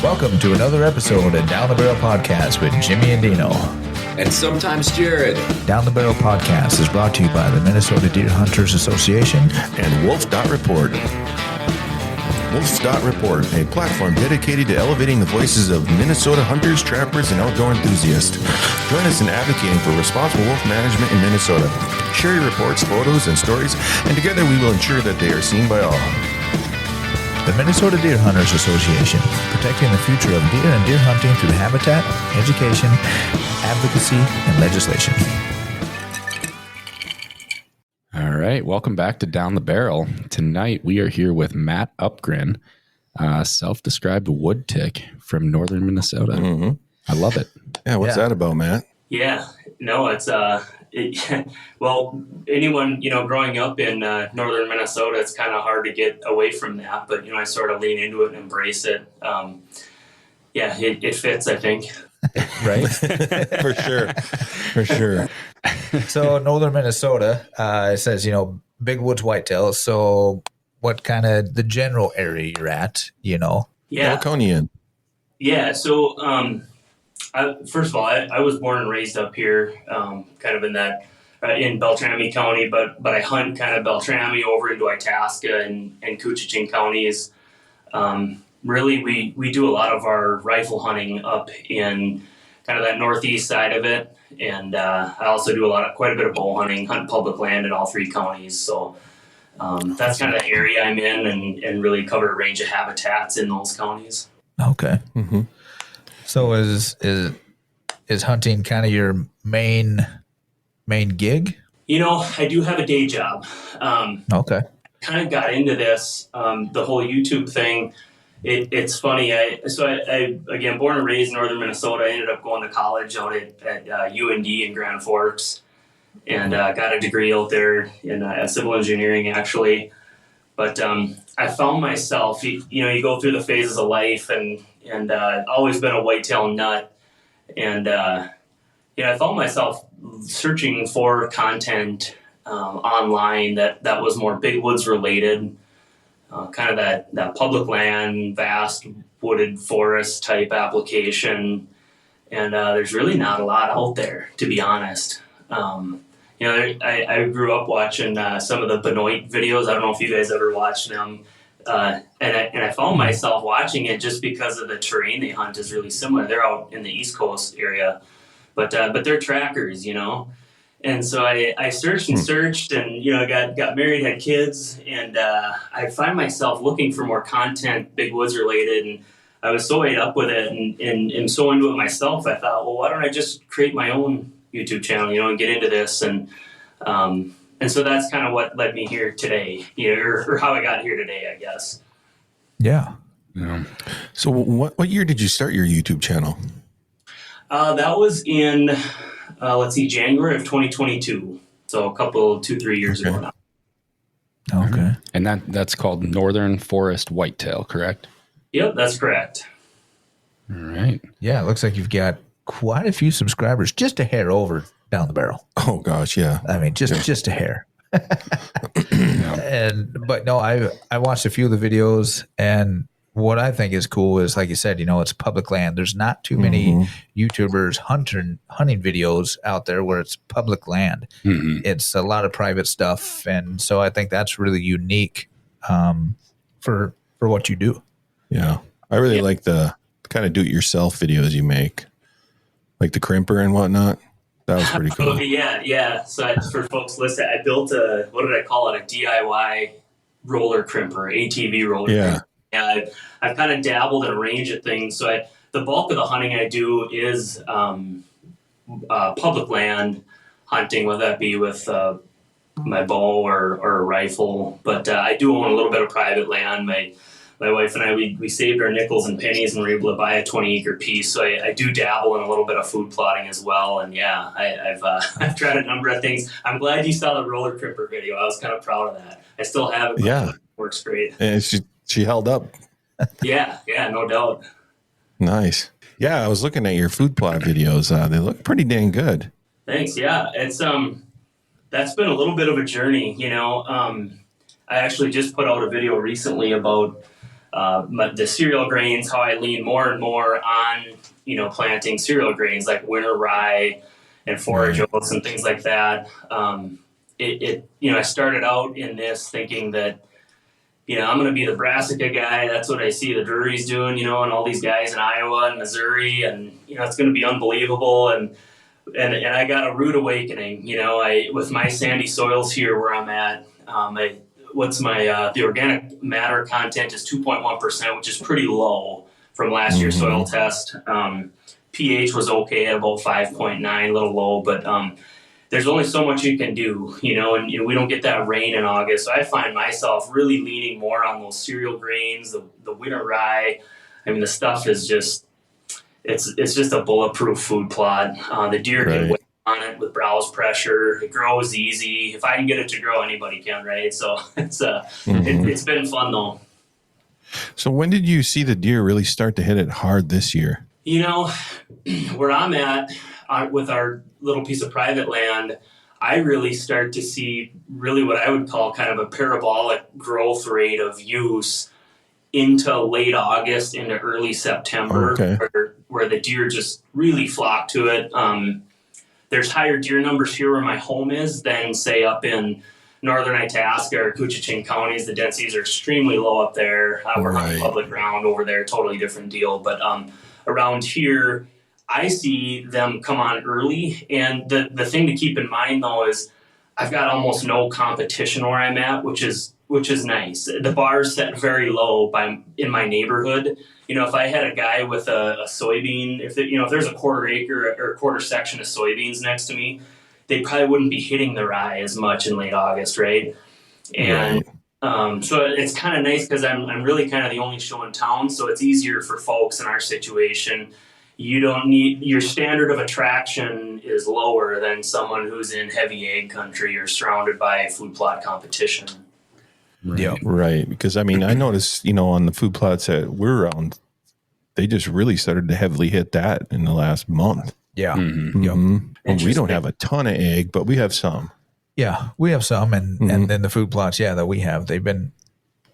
Welcome to another episode of Down the Barrel Podcast with Jimmy and Dino. And sometimes Jared. Down the Barrel Podcast is brought to you by the Minnesota Deer Hunters Association and wolf.report. Wolf.report, a platform dedicated to elevating the voices of Minnesota hunters, trappers, and outdoor enthusiasts. Join us in advocating for responsible wolf management in Minnesota. Share your reports, photos, and stories, and together we will ensure that they are seen by all. The Minnesota Deer Hunters Association, protecting the future of deer and deer hunting through habitat, education, advocacy, and legislation. All right, welcome back to Down the Barrel. Tonight we are here with Matt Upgren, self-described wood tick from northern Minnesota. Mm-hmm. I love it. Yeah, what's that about, Matt? Yeah, no, it's well, anyone, growing up in northern Minnesota, it's kind of hard to get away from that, but, I sort of lean into it and embrace it. It fits, I think. Right? For sure. So northern Minnesota, it says, big woods whitetails. So what kind of the general area you're at, Yeah. Elkonian. Yeah, so first of all, I was born and raised up here, kind of in that in Beltrami County, but I hunt kind of Beltrami over into Itasca and Coochin counties. Really, we do a lot of our rifle hunting up in kind of that northeast side of it, and I also do quite a bit of bow hunting, hunt public land in all three counties. So that's kind of the area I'm in, and really cover a range of habitats in those counties. Okay. Mm-hmm. So is hunting kind of your main gig? I do have a day job. Okay. Kind of got into this, the whole YouTube thing. It's funny. I again, born and raised in northern Minnesota. I ended up going to college out at UND in Grand Forks, and got a degree out there in civil engineering, actually. But I found myself, you go through the phases of life, and always been a whitetail nut, and I found myself searching for content online that was more big woods related, kind of that public land, vast wooded forest type application, and there's really not a lot out there, to be honest. I grew up watching some of the Benoit videos. I don't know if you guys ever watched them. And I found myself watching it just because of the terrain they hunt is really similar. They're out in the East Coast area, but they're trackers, And so I searched and got married, had kids, and I find myself looking for more content, big woods related, and I was so ate up with it and so into it myself. I thought, well, why don't I just create my own YouTube channel, and get into this, and so that's kind of what led me here today, or how I got here today, I guess. Yeah. So what year did you start your YouTube channel? That was in, January of 2022. So 2-3 years ago now. Okay. And that's called Northern Forest Whitetail, correct? Yep, that's correct. All right. Yeah, it looks like you've got quite a few subscribers, just a hair over Down the Barrel. Oh gosh, yeah. I mean, just a hair. But no, I watched a few of the videos, and what I think is cool is, like you said, it's public land. There's not too many YouTubers hunting videos out there where it's public land. Mm-hmm. It's a lot of private stuff, and so I think that's really unique for what you do. Yeah, I really like the kind of do-it-yourself videos you make, like the crimper and whatnot. That was pretty cool. Yeah. So for folks listening, I built a DIY roller crimper, ATV roller crimper. Yeah, I've kind of dabbled in a range of things. So the bulk of the hunting I do is public land hunting, whether that be with my bow or a rifle. But I do own a little bit of private land. My wife and I, we saved our nickels and pennies and were able to buy a 20-acre piece. So I do dabble in a little bit of food plotting as well. And yeah, I've tried a number of things. I'm glad you saw the roller crimper video. I was kind of proud of that. I still have it. Yeah. It works great. And she held up. Yeah, no doubt. Nice. Yeah, I was looking at your food plot videos. They look pretty dang good. Thanks. Yeah, it's that's been a little bit of a journey. I actually just put out a video recently about the cereal grains, how I lean more and more on, planting cereal grains like winter rye and forage oats and things like that. I started out in this thinking that, I'm going to be the brassica guy. That's what I see the Drury's doing, and all these guys in Iowa and Missouri, and, it's going to be unbelievable. And I got a rude awakening, with my sandy soils here where I'm at. The organic matter content is 2.1%, which is pretty low from last year's soil test. pH was okay at about 5.9, a little low, but there's only so much you can do, and we don't get that rain in August. So I find myself really leaning more on those cereal grains, the winter rye. I mean, the stuff is just, it's just a bulletproof food plot. The deer can wait on it with browse pressure. It grows easy. If I can get it to grow, anybody can, right? So it's been fun though. So when did you see the deer really start to hit it hard this year? Where I'm at with our little piece of private land, I really start to see really what I would call kind of a parabolic growth rate of use into late August into early September, where the deer just really flock to it. There's higher deer numbers here where my home is than, say, up in northern Itasca or Koochiching counties. The densities are extremely low up there. We're on public ground over there, totally different deal. But around here, I see them come on early. And the thing to keep in mind, though, is I've got almost no competition where I'm at, which is nice. The bar is set very low in my neighborhood. If I had a guy with a soybean, if there's a quarter acre or a quarter section of soybeans next to me, they probably wouldn't be hitting the rye as much in late August, right? And so it's kind of nice because I'm really kind of the only show in town, so it's easier for folks in our situation. You don't need, your standard of attraction is lower than someone who's in heavy ag country or surrounded by food plot competition. Right. Because I noticed, on the food plots that we're around, they just really started to heavily hit that in the last month. Yeah. And we don't have a ton of egg, but we have some. Yeah, we have some. And then the food plots, that we have, they've been,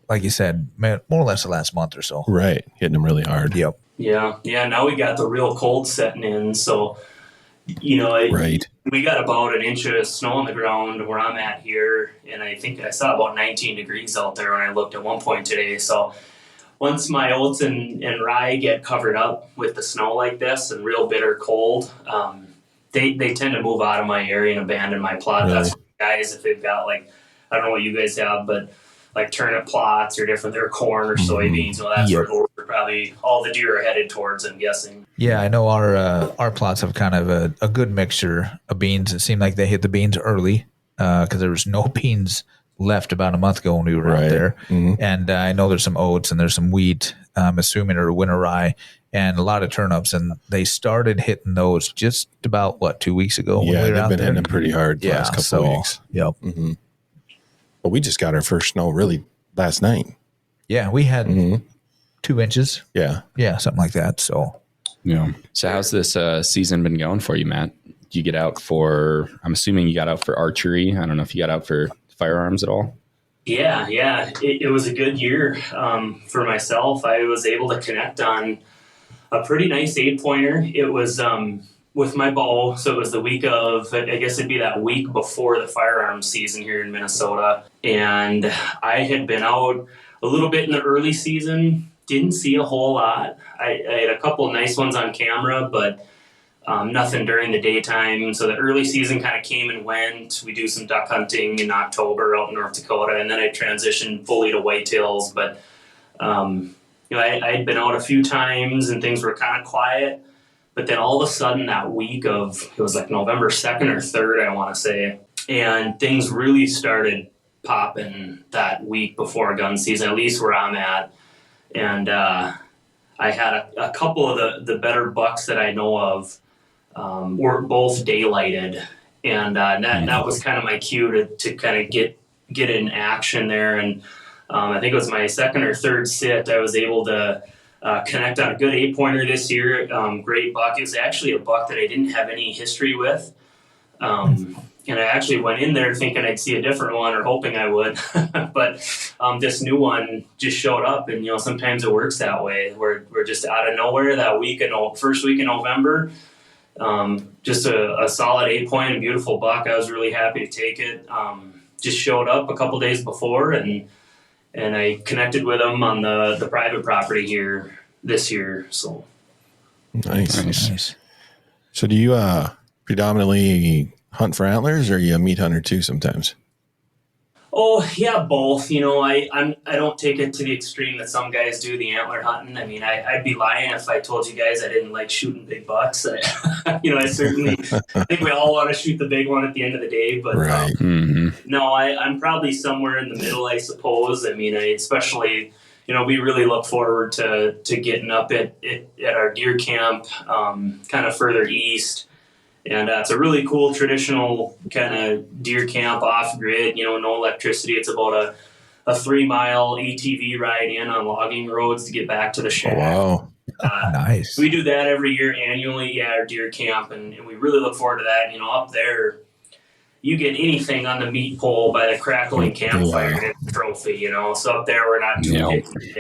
like you said, more or less the last month or so. Right. Hitting them really hard. Yep. Yeah. Now we got the real cold setting in. So, we got about an inch of snow on the ground where I'm at here. And I think I saw about 19 degrees out there when I looked at one point today. So once my oats and rye get covered up with the snow like this and real bitter cold, they tend to move out of my area and abandon my plot. Really? That's guys, if they've got I don't know what you guys have, but like turnip plots or different, or corn or soybeans. That's where probably all the deer are headed towards, I'm guessing. Yeah, I know our plots have kind of a good mixture of beans. It seemed like they hit the beans early because there was no beans left about a month ago when we were out there. And I know there's some oats and there's some wheat, I'm assuming, or winter rye, and a lot of turnips. And they started hitting those just about, 2 weeks ago? Yeah, they've been hitting them pretty hard the last couple of weeks. Yep. But we just got our first snow really last night. Yeah, we had 2 inches. Yeah, something like that. So, So how's this season been going for you, Matt? Do you get out I'm assuming you got out for archery. I don't know if you got out for firearms at all. Yeah. It was a good year for myself. I was able to connect on a pretty nice 8-pointer. It was with my bow. So it was the week of, I guess it'd be that week before the firearms season here in Minnesota. And I had been out a little bit in the early season, didn't see a whole lot. I had a couple of nice ones on camera, but nothing during the daytime. So the early season kind of came and went. We do some duck hunting in October out in North Dakota, and then I transitioned fully to whitetails. But, I'd been out a few times and things were kind of quiet. But then all of a sudden that week of, it was like November 2nd or 3rd, I want to say, and things really started popping that week before gun season, at least where I'm at. And I had a couple of the better bucks that I know of were both daylighted. And that was kind of my cue to kind of get in action there. And I think it was my second or third sit, I was able to connect on a good 8-pointer this year. Great buck. It was actually a buck that I didn't have any history with. And I actually went in there thinking I'd see a different one or hoping I would. But this new one just showed up. And, sometimes it works that way. We're just out of nowhere that first week in November. Just a solid 8-point, a beautiful buck. I was really happy to take it. Just showed up a couple days before, and I connected with him on the private property here this year. So nice. So do you predominantly hunt for antlers, or are you a meat hunter too sometimes? Oh yeah, both. I don't take it to the extreme that some guys do, the antler hunting. I mean, I'd be lying if I told you guys I didn't like shooting big bucks. I certainly I think we all want to shoot the big one at the end of the day, but right. No, I'm probably somewhere in the middle, I suppose. I mean, especially we really look forward to getting up at our deer camp, kind of further east. And it's a really cool traditional kind of deer camp off grid, no electricity. It's about a 3-mile ATV ride in on logging roads to get back to the shack. Oh, wow. Nice. We do that every year annually, our deer camp. And we really look forward to that. Up there, you get anything on the meat pole by the crackling campfire and it's a trophy, So up there, we're not too picky.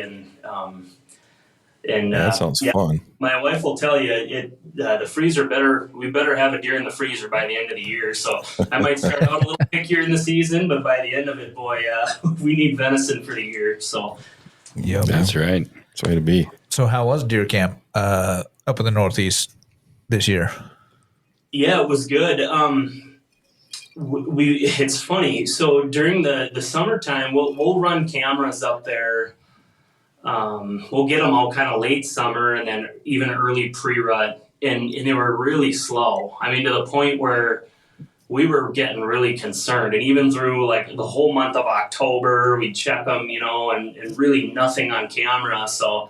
And that sounds fun. My wife will tell you the freezer we better have a deer in the freezer by the end of the year. So I might start out a little pickier in the season, but by the end of it, boy, we need venison for the year. So yeah, that's right. That's the way to be. So how was deer camp up in the Northeast this year? Yeah, it was good. It's funny. So during the summertime, we'll run cameras up there. We'll get them all kind of late summer and then even early pre-rut, and they were really slow. I mean, to the point where we were getting really concerned. And even through like the whole month of October, we'd check them, and really nothing on camera. So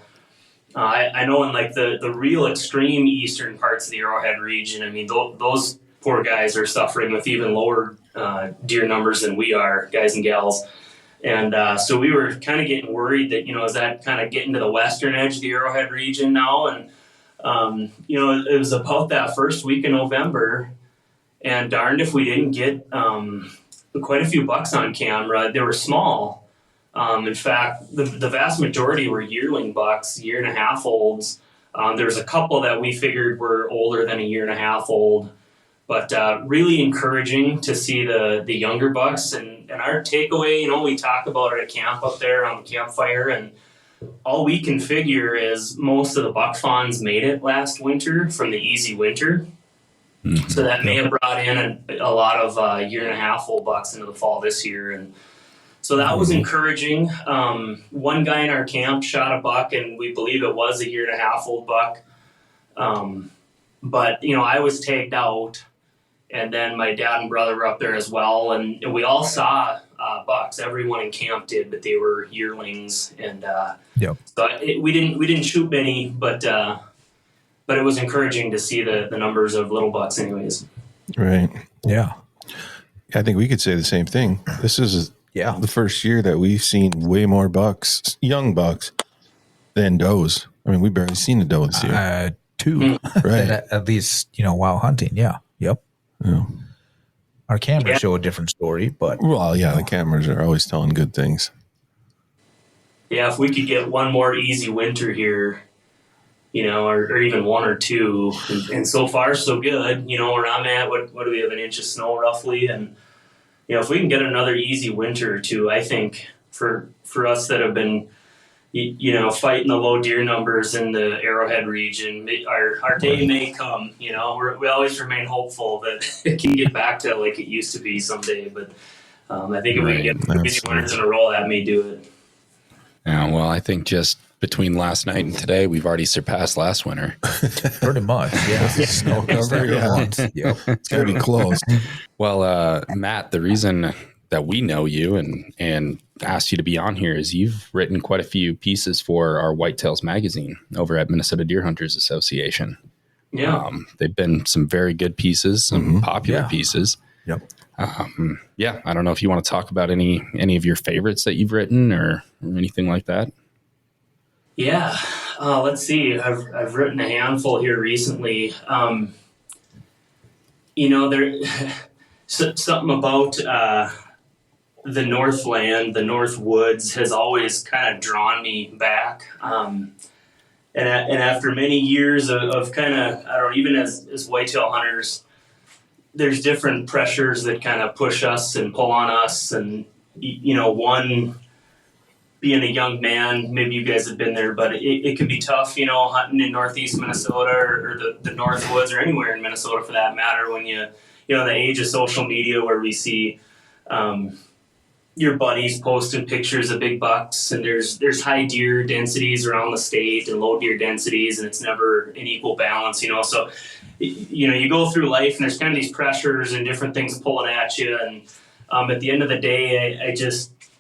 I know in like the real extreme eastern parts of the Arrowhead region, I mean, those poor guys are suffering with even lower deer numbers than we are, guys and gals. And so we were kind of getting worried that, is that kind of getting to the western edge of the Arrowhead region now? And, it was about that first week in November. And darned if we didn't get quite a few bucks on camera. They were small. In fact, the vast majority were yearling bucks, 1.5 olds. There was a couple that we figured were older than 1.5 old. But really encouraging to see the younger bucks. And our takeaway, we talk about it at camp up there on the campfire. And all we can figure is most of the buck fawns made it last winter from the easy winter. Mm-hmm. So that may have brought in a lot of 1.5 old bucks into the fall this year. And so that was encouraging. One guy in our camp shot a buck, and we believe it was a 1.5 old buck. But, I was tagged out. And then my dad and brother were up there as well, and we all saw bucks. Everyone in camp did, but they were yearlings, and so we didn't shoot many, but it was encouraging to see the numbers of little bucks, anyways. Right. Yeah. I think we could say the same thing. This is the first year that we've seen way more bucks, young bucks, than does. I mean, we barely seen a doe this year. 2, right? At least while hunting. Yeah. Yep. Yeah. Our cameras show a different story, but the cameras are always telling good things. Yeah, if we could get one more easy winter here, or even 1 or 2, and so far so good. Where I'm at, what do we have, 1 inch of snow roughly, and if we can get another easy winter or 2, I think for us that have been fighting the low deer numbers in the Arrowhead region, our day may come. We always remain hopeful that it can get back to like it used to be someday. But I think if we can get 3 winters in a row, that may do it. Yeah, well, I think just between last night and today, we've already surpassed last winter. Pretty much, yeah. Snow cover, It's got to be close. Well, Matt, the reason that we know you and asked you to be on here is you've written quite a few pieces for our Whitetails magazine over at Minnesota Deer Hunters Association. Yeah. They've been some very good pieces, some popular pieces. Yep. I don't know if you want to talk about any of your favorites that you've written or anything like that. Yeah. Let's see. I've written a handful here recently. something about the Northland, the North Woods has always kind of drawn me back. And after many years of kind of, I don't know, even as whitetail hunters, there's different pressures that kind of push us and pull on us. And, one, being a young man, maybe you guys have been there, but it can be tough, hunting in Northeast Minnesota or the North Woods or anywhere in Minnesota for that matter when the age of social media where we see your buddies posting pictures of big bucks and there's high deer densities around the state and low deer densities and it's never an equal balance, so you go through life and there's kind of these pressures and different things pulling at you and at the end of the day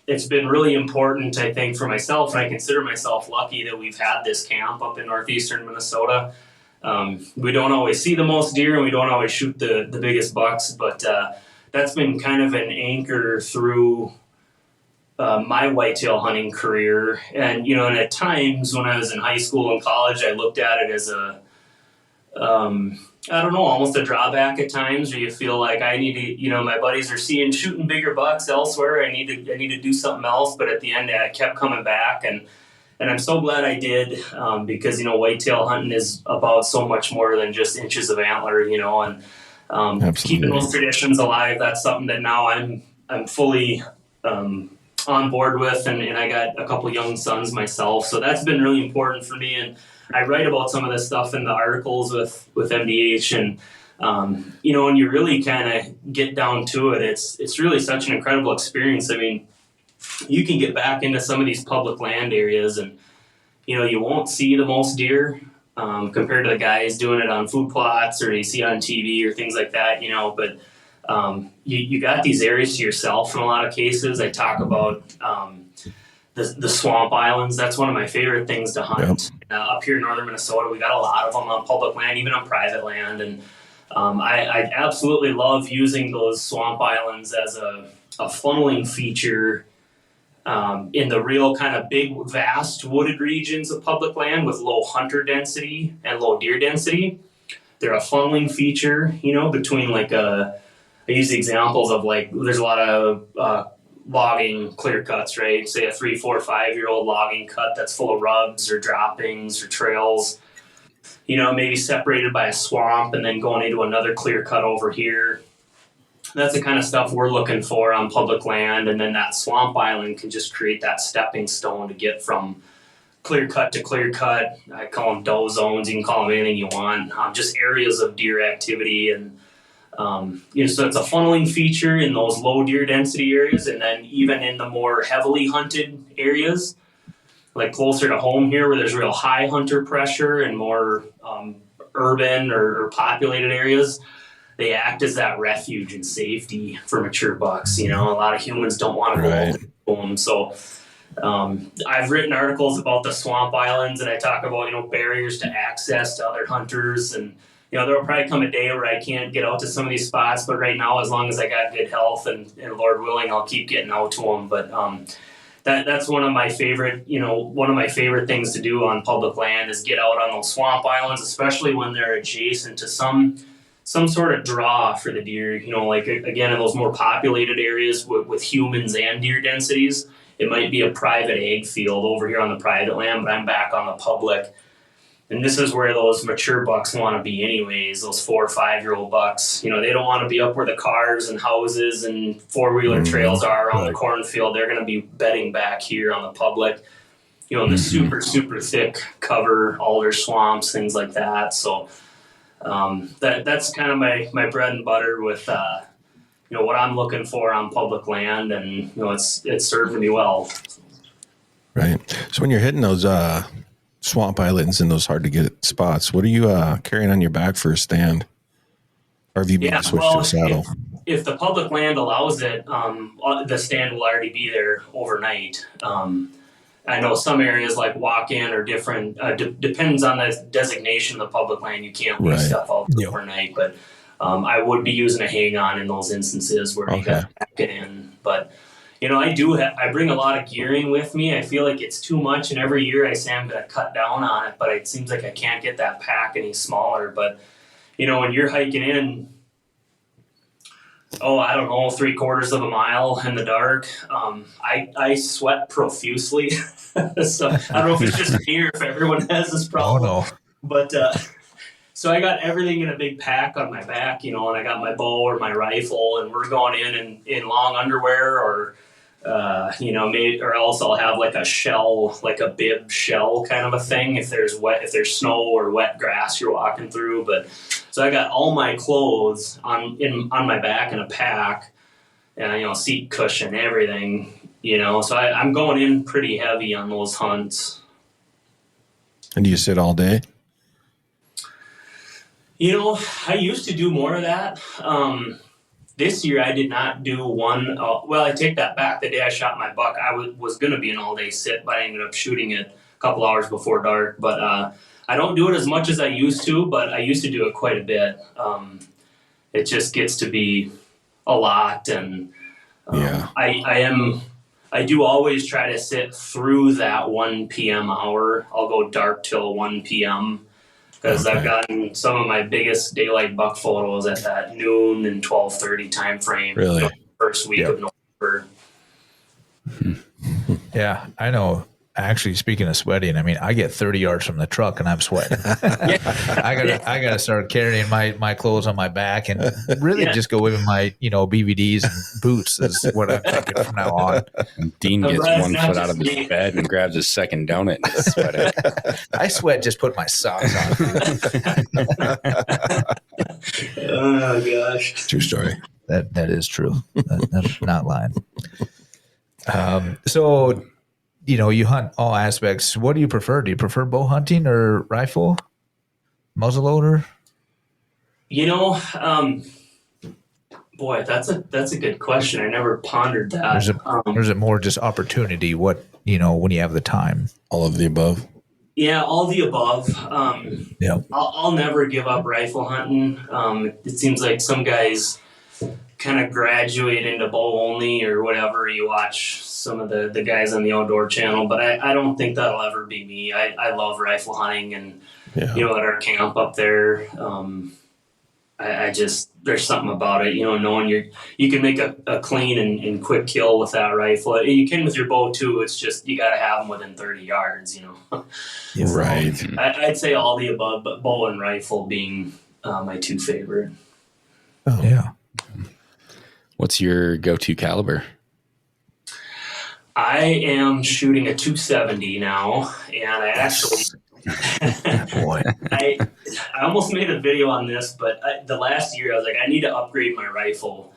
it's been really important, I think, for myself, and I consider myself lucky that we've had this camp up in northeastern Minnesota. We don't always see the most deer and we don't always shoot the biggest bucks, but that's been kind of an anchor through my whitetail hunting career. And, and at times when I was in high school and college, I looked at it as almost a drawback at times where you feel like I need to, my buddies are shooting bigger bucks elsewhere. I need to do something else. But at the end, I kept coming back and I'm so glad I did because, whitetail hunting is about so much more than just inches of antler, and keeping those traditions alive. That's something that now I'm fully on board with. And I got a couple young sons myself. So that's been really important for me. And I write about some of this stuff in the articles with MDH and, when you really kind of get down to it, it's really such an incredible experience. I mean, you can get back into some of these public land areas and, you won't see the most deer compared to the guys doing it on food plots or you see on TV or things like that, but you got these areas to yourself in a lot of cases. I talk about the swamp islands. That's one of my favorite things to hunt. Yep. Up here in northern Minnesota, we got a lot of them on public land, even on private land. And I absolutely love using those swamp islands as a funneling feature in the real kind of big, vast wooded regions of public land with low hunter density and low deer density. They're a funneling feature, between I use the examples of there's a lot of logging clear cuts, right? Say a 3, 4, 5-year-old logging cut that's full of rubs or droppings or trails, maybe separated by a swamp and then going into another clear cut over here. That's the kind of stuff we're looking for on public land. And then that swamp island can just create that stepping stone to get from clear cut to clear cut. I call them doe zones. You can call them anything you want. Just areas of deer activity. And, so it's a funneling feature in those low deer density areas. And then even in the more heavily hunted areas, like closer to home here where there's real high hunter pressure and more urban or populated areas, they act as that refuge and safety for mature bucks. A lot of humans don't want to go to them. So I've written articles about the swamp islands and I talk about, barriers to access to other hunters. And, there'll probably come a day where I can't get out to some of these spots. But right now, as long as I got good health and Lord willing, I'll keep getting out to them. But that's one of my favorite, things to do on public land is get out on those swamp islands, especially when they're adjacent to some sort of draw for the deer, again, in those more populated areas with humans and deer densities. It might be a private ag field over here on the private land, but I'm back on the public. And this is where those mature bucks want to be anyways, those 4 or 5-year-old bucks. They don't want to be up where the cars and houses and four-wheeler trails are around the cornfield. They're going to be bedding back here on the public, in the super, super thick cover, alder swamps, things like that. So that's kind of my bread and butter with, what I'm looking for on public land. And, it's served me well. Right. So when you're hitting those swamp islands and those hard to get spots, what are you carrying on your back for a stand? Or have you been switched to a saddle? If the public land allows it, the stand will already be there overnight. I know some areas like walk-in or different, depends on the designation of the public land. You can't leave stuff out overnight, but I would be using a hang-on in those instances where you got to pack it in. But, I bring a lot of gearing with me. I feel like it's too much, and every year I say I'm going to cut down on it, but it seems like I can't get that pack any smaller. But, when you're hiking in, I don't know, 3/4 of a mile in the dark. I sweat profusely. So I don't know if it's just me or if everyone has this problem. Oh, no. But so I got everything in a big pack on my back, and I got my bow or my rifle, and we're going in long underwear or, maybe, or else I'll have like a shell, like a bib shell kind of a thing if there's snow or wet grass you're walking through. But so I got all my clothes on my back in a pack, and seat cushion, everything, So I'm going in pretty heavy on those hunts. And do you sit all day? I used to do more of that. This year I did not do one. I take that back. The day I shot my buck, I was going to be an all-day sit, but I ended up shooting it a couple hours before dark. But I don't do it as much as I used to, but I used to do it quite a bit. It just gets to be a lot, and I do always try to sit through that 1 p.m. hour. I'll go dark till 1 p.m. because I've gotten some of my biggest daylight buck photos at that noon and 12:30 time frame. Really? First week of November. Yeah, I know. Actually, speaking of sweating, I mean, I get 30 yards from the truck and I'm sweating. I gotta start carrying my clothes on my back and really just go with my BVDs and boots. Is what I'm thinking from now on. Dean gets one foot out of his bed and grabs his second donut and is sweating. I sweat just put my socks on. Oh gosh, True story. That is true. I'm not lying. So. You hunt all aspects. What do you prefer? Do you prefer bow hunting or rifle? Muzzleloader? Boy, that's a good question. I never pondered that. Or is it more just opportunity? What, when you have the time? All of the above? Yeah, all the above. I'll never give up rifle hunting. It seems like some guys kind of graduate into bow only or whatever. You watch some of the guys on the Outdoor Channel, but I don't think that'll ever be me. I love rifle hunting, and at our camp up there, I just, there's something about it, knowing you can make a clean and quick kill with that rifle. You can with your bow too. It's just you got to have them within 30 yards. Right. I'd say all the above, but bow and rifle being my two favorite. Oh yeah. What's your go-to caliber? I am shooting a 270 now, and I actually, boy, I almost made a video on this, but the last year I was like, I need to upgrade my rifle,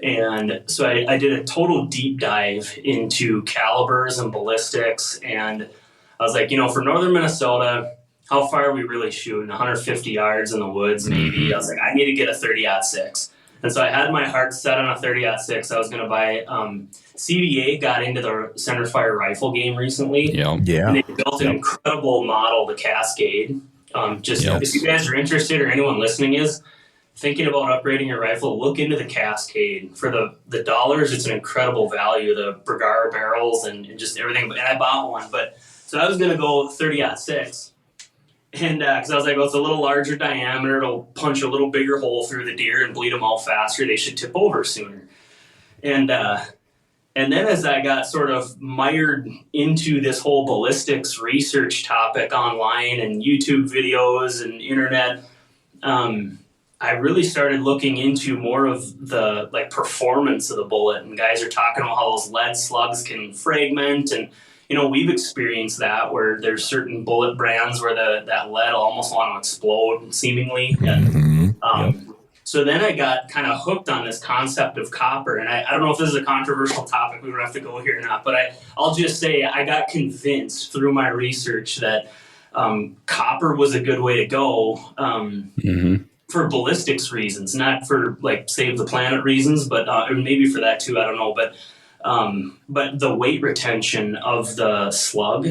and so I did a total deep dive into calibers and ballistics, and I was like, for northern Minnesota, how far are we really shooting? 150 yards in the woods, maybe. I was like, I need to get a 30-06. And so I had my heart set on a 30-06. I was going to buy. CVA got into the centerfire rifle game recently. Yeah. And they built an incredible model, the Cascade. If you guys are interested or anyone listening is thinking about upgrading your rifle, look into the Cascade. For the dollars, it's an incredible value. The Bergara barrels and just everything. And I bought one. So I was going to go 30-06. And because I was like, it's a little larger diameter, it'll punch a little bigger hole through the deer and bleed them out faster. They should tip over sooner. And then as I got sort of mired into this whole ballistics research topic online and YouTube videos and internet, I really started looking into more of the performance of the bullet. And guys are talking about how those lead slugs can fragment, and we've experienced that where there's certain bullet brands where that lead will almost want to explode, seemingly. So then I got kind of hooked on this concept of copper. And I don't know if this is a controversial topic. We don't have to go here or not. But I'll just say I got convinced through my research that copper was a good way to go for ballistics reasons, not for save the planet reasons, but maybe for that too. I don't know. But the weight retention of the slug,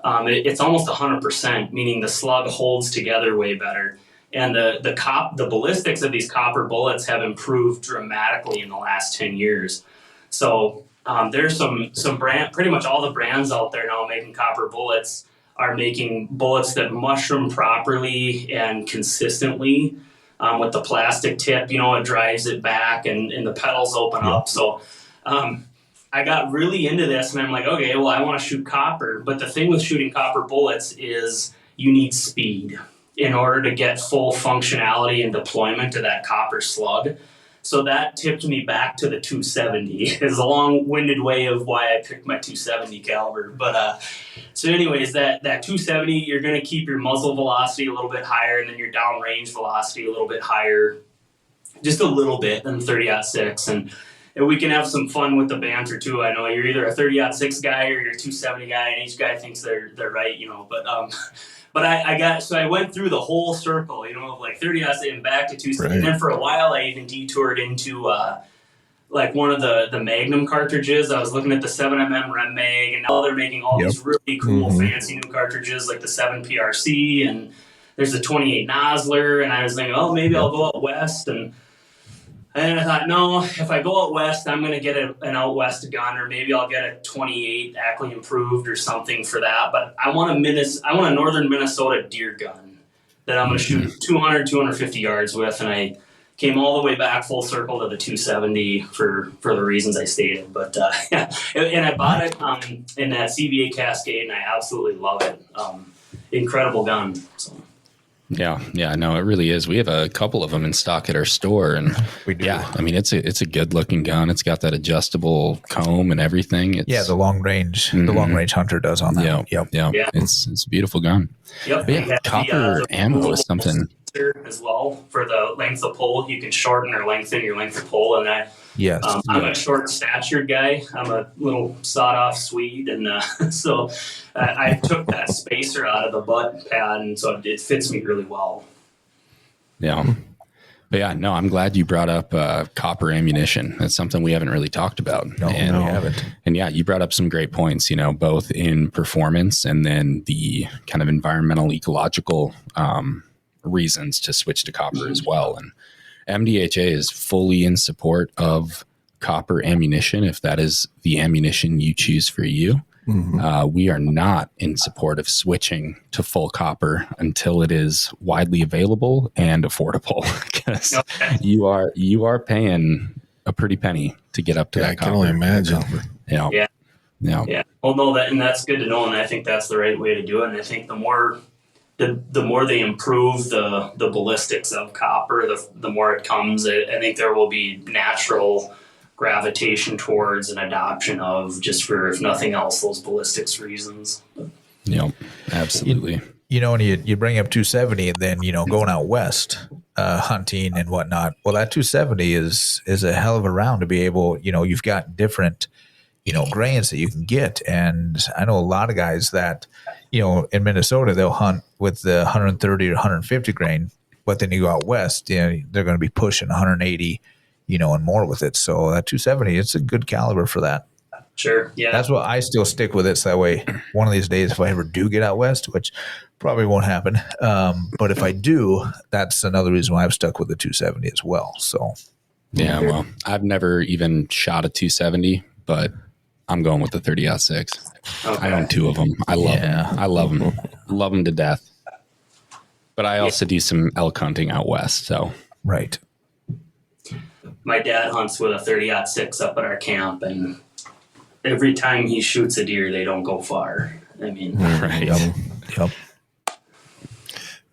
it's almost 100%, meaning the slug holds together way better. And the ballistics of these copper bullets have improved dramatically in the last 10 years. So there's some brand, pretty much all the brands out there now making copper bullets are making bullets that mushroom properly and consistently. with the plastic tip. You know, it drives it back, and the pedals open up. So I got really into this, and I'm like, okay, well, I want to shoot copper. But the thing with shooting copper bullets is you need speed in order to get full functionality and deployment to that copper slug. So that tipped me back to the 270. It's a long-winded way of why I picked my 270 caliber. But so anyways, that 270, you're going to keep your muzzle velocity a little bit higher, and then your downrange velocity a little bit higher, just a little bit, than 30-06. And we can have some fun with the banter too. I know you're either a 30-06 guy or you're a 270 guy, and each guy thinks they're right, you know. But I went through the whole circle, you know, of like 30-06 and back to 270. Right. And then for a while, I even detoured into like one of the Magnum cartridges. I was looking at the 7mm Rem Mag, and now they're making all these really cool, fancy new cartridges, like the 7 PRC, and there's a 28 Nosler. And I was thinking, oh, maybe I'll go out west. And then I thought, no, if I go out west, I'm going to get an out west gun, or maybe I'll get a 28 Ackley improved or something for that. But I want a northern Minnesota deer gun that I'm going to shoot 200, 250 yards with. And I came all the way back full circle to the 270 for the reasons I stated. But yeah, and I bought it in that CVA Cascade, and I absolutely love it. Incredible gun. So. Yeah, no, it really is. We have a couple of them in stock at our store, and we do. Yeah, I mean, it's a good looking gun. It's got that adjustable comb and everything. The long range hunter does on that. Yeah. It's a beautiful gun. Yep. Yeah, copper ammo is something as well for the length of pole. You can shorten or lengthen your length of pole, and I'm a short statured guy. I'm a little sawed-off Swede, and so I took that spacer out of the butt pad, and so it fits me really well. Yeah. But yeah, no, I'm glad you brought up copper ammunition. That's something we haven't really talked about. No, we haven't. And yeah, you brought up some great points, you know, both in performance and then the kind of environmental, ecological reasons to switch to copper as well. And MDHA is fully in support of copper ammunition if that is the ammunition you choose for you. We are not in support of switching to full copper until it is widely available and affordable, because you are paying a pretty penny to get up to that copper. I can only imagine. Yeah. Well, no, that's good to know, and I think that's the right way to do it. And I think the more they improve the ballistics of copper, the more it comes. I think there will be natural gravitation towards an adoption of, just for, if nothing else, those ballistics reasons. Yeah, absolutely. You know, and you bring up 270, and then, you know, going out west, hunting and whatnot. Well, that 270 is a hell of a round to be able, you know, you've got different, you know, grains that you can get. And I know a lot of guys that, you know, in Minnesota, they'll hunt with the 130 or 150 grain, but then you go out west, you know, they're going to be pushing 180, you know, and more with it. So that 270, it's a good caliber for that. Sure. Yeah. That's why I still stick with it. So that way, one of these days, if I ever do get out west, which probably won't happen, but if I do, that's another reason why I've stuck with the 270 as well. So, yeah, well, I've never even shot a 270, but I'm going with the 30-06. Okay. I own two of them. I love them. I love them. Love them to death. But I also do some elk hunting out west. So, right. My dad hunts with a 30-06 up at our camp, and every time he shoots a deer, they don't go far. I mean, right. Yep.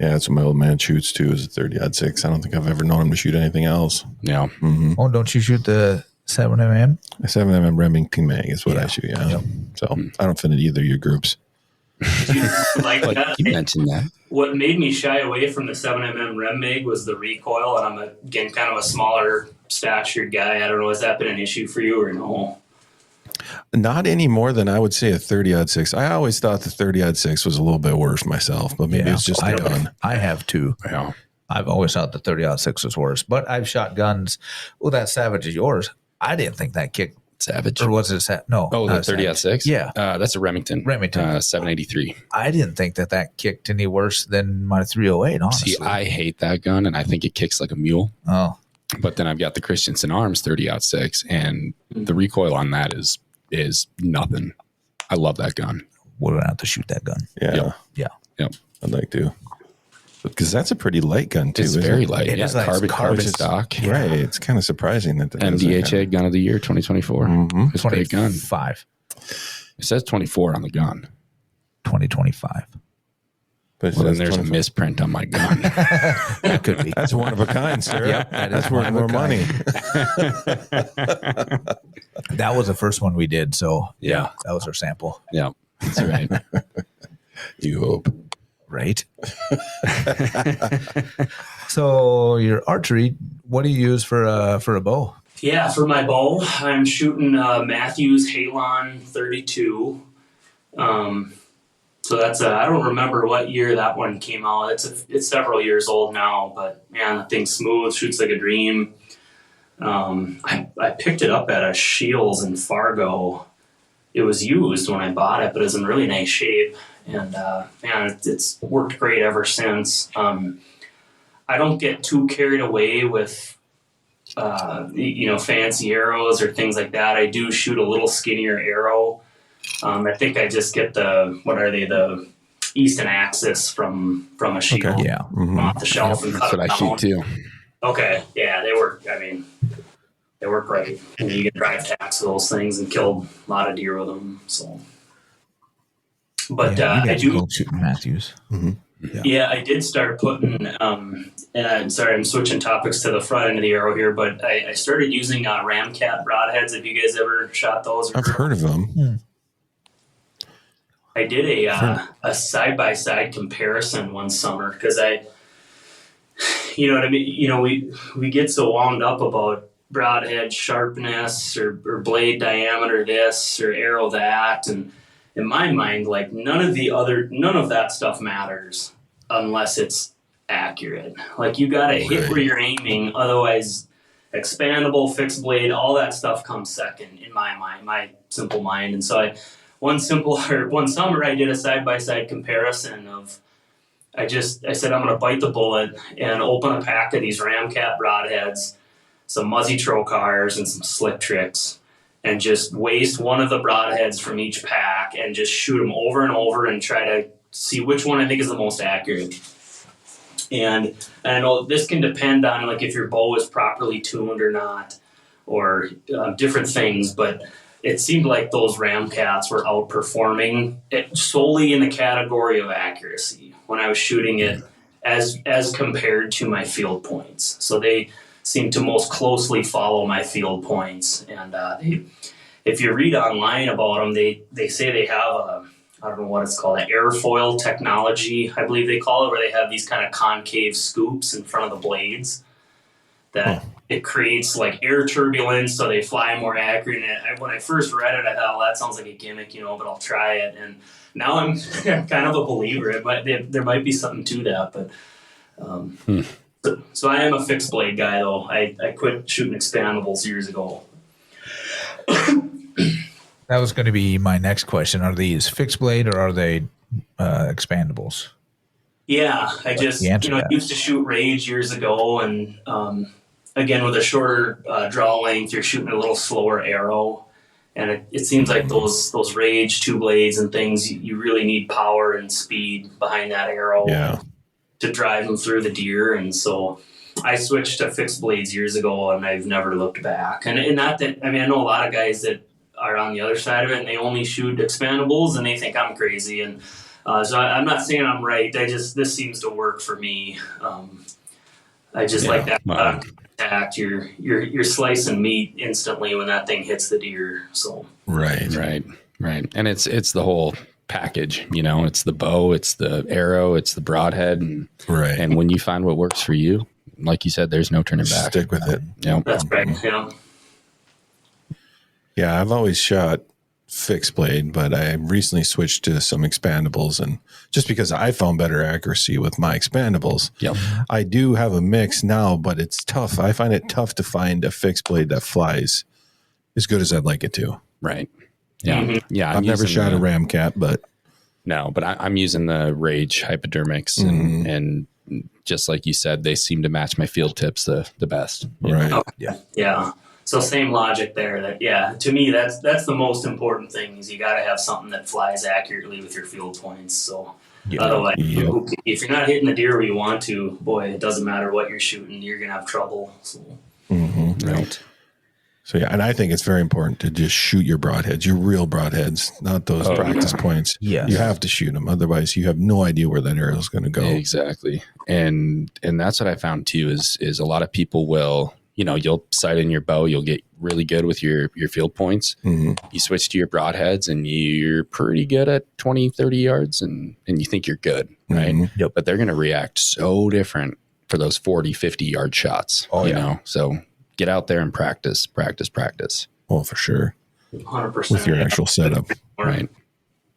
Yeah, that's what my old man shoots too, is a 30-06. I don't think I've ever known him to shoot anything else. Yeah. Mm-hmm. Oh, don't you shoot the 7mm? A 7mm Remington mag is what I shoot, yeah. Yep. So I don't fit in either of your groups. Like that, you mentioned that. What made me shy away from the 7mm Rem Mag was the recoil, and I'm, again, kind of a smaller statured guy. I don't know, has that been an issue for you or no? Not any more than I would say a 30-06. I always thought the 30-06 was a little bit worse myself, but maybe it's just the gun. I have too. Yeah. I've always thought the 30-06 was worse, but I've shot guns. Well, that Savage is yours. I didn't think that kicked. Savage. Or was it no? Oh, the 30-06? Yeah. That's a Remington. 783. I didn't think that kicked any worse than my 308, honestly. See, I hate that gun, and I think it kicks like a mule. Oh. But then I've got the Christensen Arms 30-06, and the recoil on that is nothing. I love that gun. We're going to have to shoot that gun. Yeah. Yeah. Yep. I'd like to. Because that's a pretty light gun too. It's isn't very it? light. It Yeah, is like carbon It's- stock. Right. It's kind of surprising that MDHA gun of the year 2024. Mhm. It's a great gun. 25. It says 24 on the gun. 2025. But Well, then there's a misprint on my gun. That could be. That's one of a kind, sir. Yep, that is That's one worth of a more money. That was the first one we did. So Yeah. that was our sample. Yeah, that's right. You hope. Right. So your archery, what do you use for a bow? Yeah, for my bow, I'm shooting Matthews Halon 32. So that's I don't remember what year that one came out. It's several years old now, but man, the thing's smooth, shoots like a dream. I picked it up at a Shields in Fargo. It was used when I bought it, but it's in really nice shape. And man, it's worked great ever since. I don't get too carried away with fancy arrows or things like that. I do shoot a little skinnier arrow. I think I just get the Easton Axis from a Shield Okay. Yeah. off the shelf and That's cut what it I down. shoot too. Okay, yeah, they work. I mean, they work great. And you can drive tax those things and kill a lot of deer with them. So, but Yeah, you I guys do. both shooting Matthews. Yeah, I did start putting. And I'm sorry, I'm switching topics to the front end of the arrow here, but I started using Ramcat broadheads. Have you guys ever shot those? I've heard of them. I did a side by side comparison one summer because you know what I mean. You know, we get so wound up about broadhead sharpness or blade diameter this or arrow that, and in my mind, like none of that stuff matters unless it's accurate. Like you got to hit where you're aiming, otherwise expandable, fixed blade, all that stuff comes second in my mind, my simple mind. And so one summer I did a side by side comparison of I said I'm going to bite the bullet and open a pack of these Ramcat broadheads, some Muzzy Trocars and some Slick Tricks, and just waste one of the broadheads from each pack and just shoot them over and over and try to see which one I think is the most accurate. And I know this can depend on like if your bow is properly tuned or not, or different things, but it seemed like those Ramcats were outperforming it solely in the category of accuracy when I was shooting it as compared to my field points. So they seem to most closely follow my field points. And if you read online about them, they say they have I don't know what it's called, an airfoil technology, I believe they call it, where they have these kind of concave scoops in front of the blades that it creates like air turbulence, so they fly more accurate. And when I first read it, I thought, well, that sounds like a gimmick, but I'll try it. And now I'm kind of a believer. There might be something to that, but so I am a fixed blade guy, though. I quit shooting expandables years ago. That was going to be my next question. Are these fixed blade or are they expandables? Yeah, I just used to shoot Rage years ago, and again with a shorter draw length, you're shooting a little slower arrow, and it seems like those Rage 2 blades and things, you really need power and speed behind that arrow to drive them through the deer, and so I switched to fixed blades years ago, and I've never looked back. And not that I know a lot of guys that are on the other side of it, and they only shoot expandables, and they think I'm crazy, and so I'm not saying I'm right. This seems to work for me. I just like that contact. You're slicing meat instantly when that thing hits the deer. So right. And it's the whole package. It's the bow, it's the arrow, it's the broadhead, and when you find what works for you, like you said, there's no turning back. Stick with it. That's right. Yeah. Yeah, I've always shot fixed blade, but I recently switched to some expandables, and just because I found better accuracy with my expandables. Yep. I do have a mix now, but it's tough. I find it tough to find a fixed blade that flies as good as I'd like it to. Right. Yeah. Mm-hmm. Yeah. I've never shot a Ramcat, but I'm using the Rage hypodermics, and just like you said, they seem to match my field tips the best. Right. Okay. Yeah. So same logic there. That to me that's the most important thing is you got to have something that flies accurately with your field points. So Otherwise, Yep. if you're not hitting the deer where you want to, boy, it doesn't matter what you're shooting, you're gonna have trouble. So. Right. So yeah, and I think it's very important to just shoot your broadheads, your real broadheads, not those practice points. Yes. You have to shoot them, otherwise you have no idea where that arrow is going to go. Exactly. And that's what I found too, is a lot of people will, you'll sight in your bow, you'll get really good with your field points. You switch to your broadheads and you're pretty good at 20, 30 yards and you think you're good, right? Yep. But they're going to react so different for those 40, 50 yard shots, you know? So get out there and practice. Oh, for sure. 100%. With your actual setup. Right.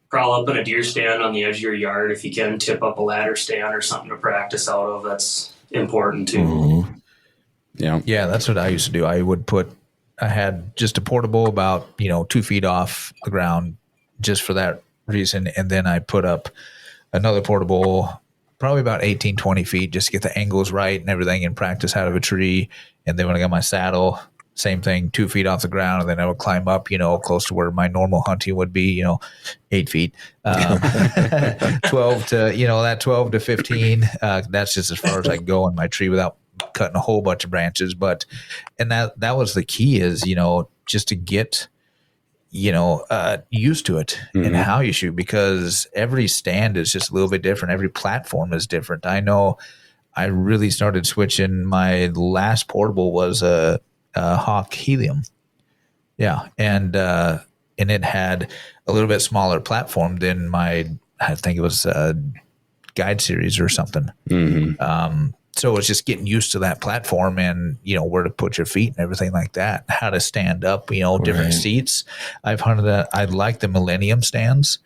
Crawl up in a deer stand on the edge of your yard. If you can, tip up a ladder stand or something to practice out of. That's important too. Yeah. Yeah, that's what I used to do. I had just a portable about, 2 feet off the ground just for that reason. And then I put up another portable probably about 18, 20 feet just to get the angles right and everything and practice out of a tree. And then when I got my saddle, same thing, 2 feet off the ground. And then I would climb up, close to where my normal hunting would be, 8 feet, 12 to, that 12 to 15. That's just as far as I go in my tree without cutting a whole bunch of branches. And that was the key is, just to get, used to it and how you shoot, because every stand is just a little bit different. Every platform is different. I know I really started switching. My last portable was a Hawk Helium. Yeah. And it had a little bit smaller platform than I think it was Guide Series or something. So it's just getting used to that platform and, where to put your feet and everything like that, how to stand up, different seats. I've hunted that. I like the Millennium stands,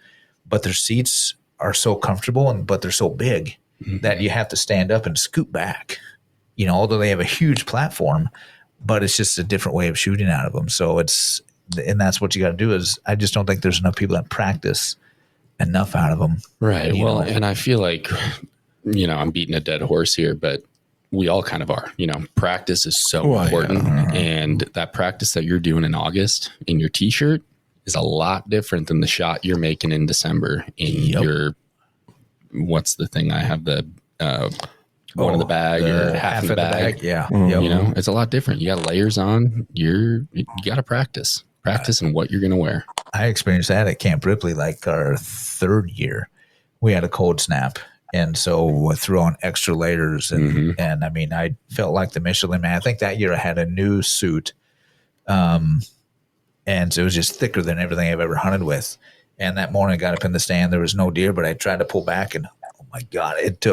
but their seats are so comfortable but they're so big that you have to stand up and scoot back, although they have a huge platform, but it's just a different way of shooting out of them. So and that's what you got to do is I just don't think there's enough people that practice enough out of them. Right. Well, and I feel like, I'm beating a dead horse here, but we all kind of are, practice is so important. Yeah. And that practice that you're doing in August in your t-shirt is a lot different than the shot you're making in December in your, what's the thing? I have the, one in the bag or half in the bag. Yeah. It's a lot different. You got layers on, you got to practice and what you're going to wear. I experienced that at Camp Ripley, like our third year. We had a cold snap. And so we threw on extra layers. And I mean, I felt like the Michelin Man. I think that year I had a new suit. And so it was just thicker than everything I've ever hunted with. And that morning I got up in the stand. There was no deer, but I tried to pull back and oh my God, it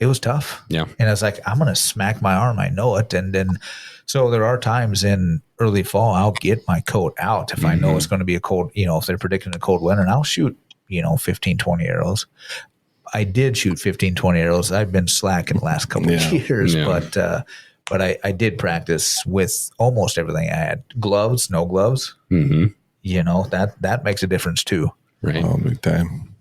was tough. Yeah. And I was like, I'm going to smack my arm. I know it. And then, so there are times in early fall, I'll get my coat out if I know it's going to be a cold, if they're predicting a cold winter, and I'll shoot, 15, 20 arrows. I did shoot 15, 20 arrows. I've been slack in the last couple of years, but I did practice with almost everything I had. Gloves, no gloves. That makes a difference too. Right. Oh, big time.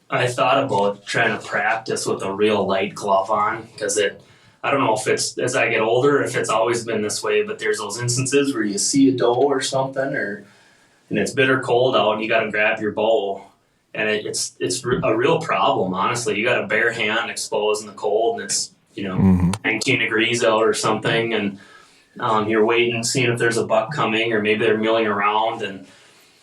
I thought about trying to practice with a real light glove on because I don't know if it's as I get older, if it's always been this way, but there's those instances where you see a doe or something and it's bitter cold out and you got to grab your bow. And it's a real problem, honestly. You got a bare hand exposed in the cold, and it's 19 degrees out or something, and you're waiting, seeing if there's a buck coming, or maybe they're milling around. And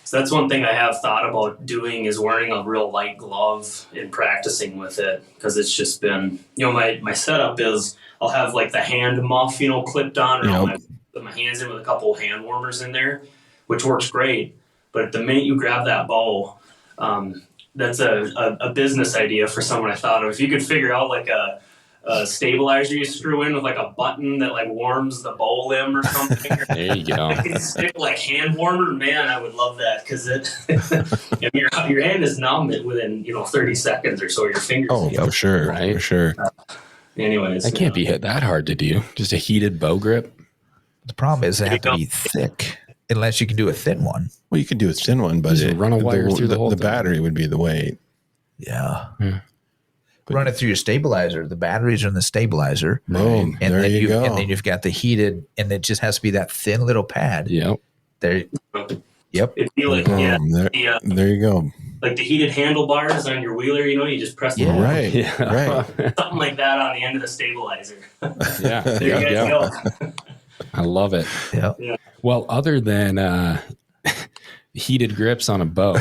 so that's one thing I have thought about doing is wearing a real light glove and practicing with it, because it's just been my setup is I'll have like the hand muff clipped on, or I'll put my hands in with a couple of hand warmers in there, which works great. But the minute you grab that bow, that's a business idea for someone I thought of. If you could figure out like a stabilizer you screw in with like a button that like warms the bow limb or something. There you go. Stick like hand warmer, man, I would love that because your hand is numb within 30 seconds or so. Your fingers. Oh, for sure, right? For sure. Anyways, that can't be hit that hard to do. Just a heated bow grip. The problem is they have to be thick. Unless you can do a thin one. Well, you can do a thin one, but run a wire through the whole thing. Battery would be the weight. Yeah. Run it through your stabilizer. The batteries are in the stabilizer. Boom. And there then you go. And then you've got the heated, and it just has to be that thin little pad. Yep. There. Yep. It'd be like, there you go. like the heated handlebars on your wheeler, you just press the Right. Yeah. Right. something like that on the end of the stabilizer. Yeah. There you guys go. I love it. Yeah. Yeah. Well, other than heated grips on a bow,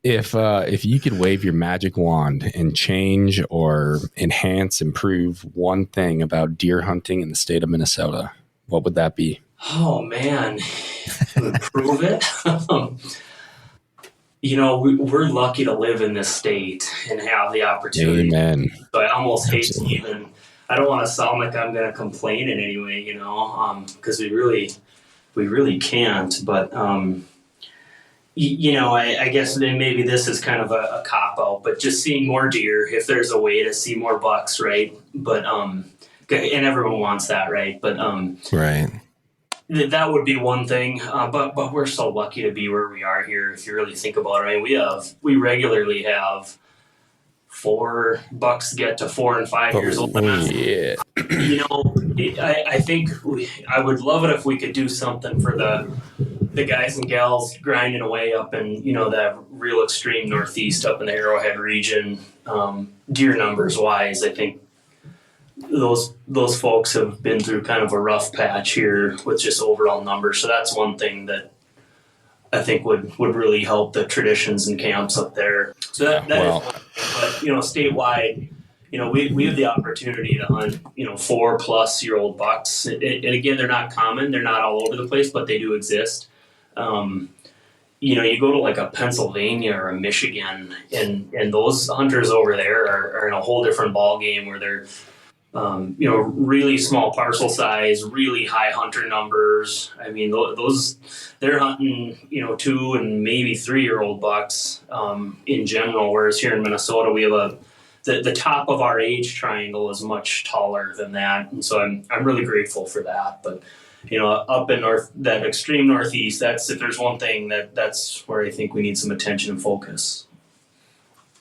if you could wave your magic wand and change or enhance, improve one thing about deer hunting in the state of Minnesota, what would that be? Oh man, to improve it. We're lucky to live in this state and have the opportunity. Amen. So I almost hate Absolutely. to even. I don't want to sound like I'm going to complain in any way, because we really can't. But I guess then maybe this is kind of a cop out, but just seeing more deer, if there's a way to see more bucks, right? But and everyone wants that, right? But Right. that would be one thing. But we're so lucky to be where we are here. If you really think about it, I mean, we regularly have 4 bucks get to 4 and 5 years old. Yeah. I think I would love it if we could do something for the guys and gals grinding away up in that real extreme northeast up in the Arrowhead region. Deer numbers wise, I think those folks have been through kind of a rough patch here with just overall numbers. So that's one thing that I think would really help the traditions and camps up there. So that is one thing. But statewide, we have the opportunity to hunt 4+ year old bucks. And again, they're not common. They're not all over the place, but they do exist. You go to like a Pennsylvania or a Michigan, and those hunters over there are in a whole different ball game where they're really small parcel size, really high hunter numbers. I mean, they're hunting 2 and maybe 3-year-old bucks in general. Whereas here in Minnesota, we have the top of our age triangle is much taller than that, and so I'm really grateful for that. But up in that extreme northeast, that's if there's one thing that's where I think we need some attention and focus.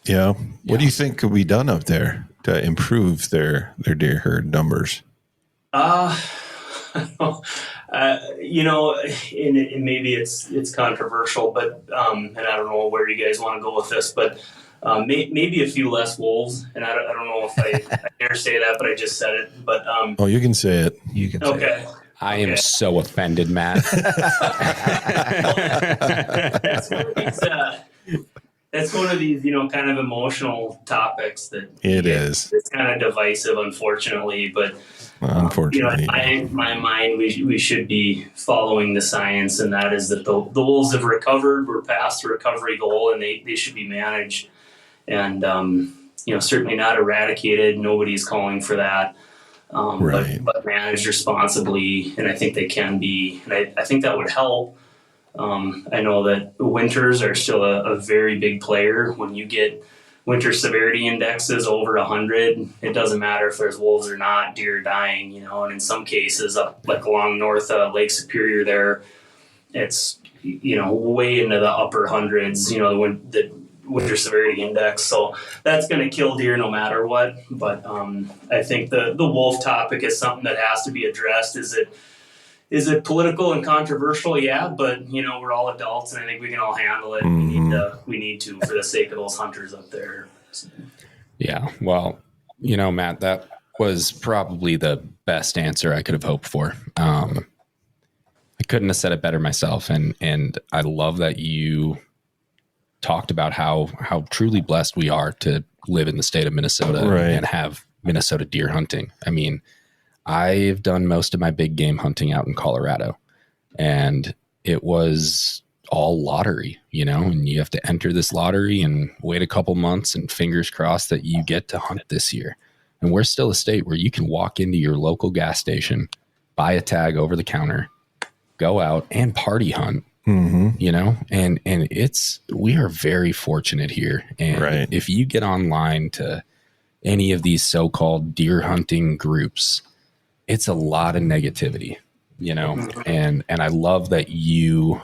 Yeah. What do you think could be done up there to improve their deer herd numbers? And maybe it's controversial, but and I don't know where you guys want to go with this, but maybe a few less wolves. And I don't know if I dare say that, but I just said it. But You can say it. You can say okay. it. I am so offended, Matt. That's one of these, kind of emotional topics that is. It's kind of divisive, unfortunately. But unfortunately, in my mind, we should be following the science, and that is that the wolves have recovered. We're past the recovery goal, and they should be managed, and certainly not eradicated. Nobody's calling for that. Right. But managed responsibly, and I think they can be, and I think that would help. I know that winters are still a very big player. When you get winter severity indexes over 100, it doesn't matter if there's wolves or not, deer are dying, and in some cases up like along north Lake Superior there, it's, way into the upper hundreds, the winter severity index. So that's going to kill deer no matter what. But I think the wolf topic is something that has to be addressed. Is it political and controversial? Yeah, but we're all adults, and I think we can all handle it. Mm-hmm. We need to for the sake of those hunters up there. Yeah. Well, Matt, that was probably the best answer I could have hoped for. I couldn't have said it better myself. And I love that you talked about how truly blessed we are to live in the state of Minnesota and have Minnesota deer hunting. I mean, I've done most of my big game hunting out in Colorado, and it was all lottery, and you have to enter this lottery and wait a couple months and fingers crossed that you get to hunt this year. And we're still a state where you can walk into your local gas station, buy a tag over the counter, go out and party hunt. And we are very fortunate here. And if you get online to any of these so-called deer hunting groups, it's a lot of negativity, and I love that you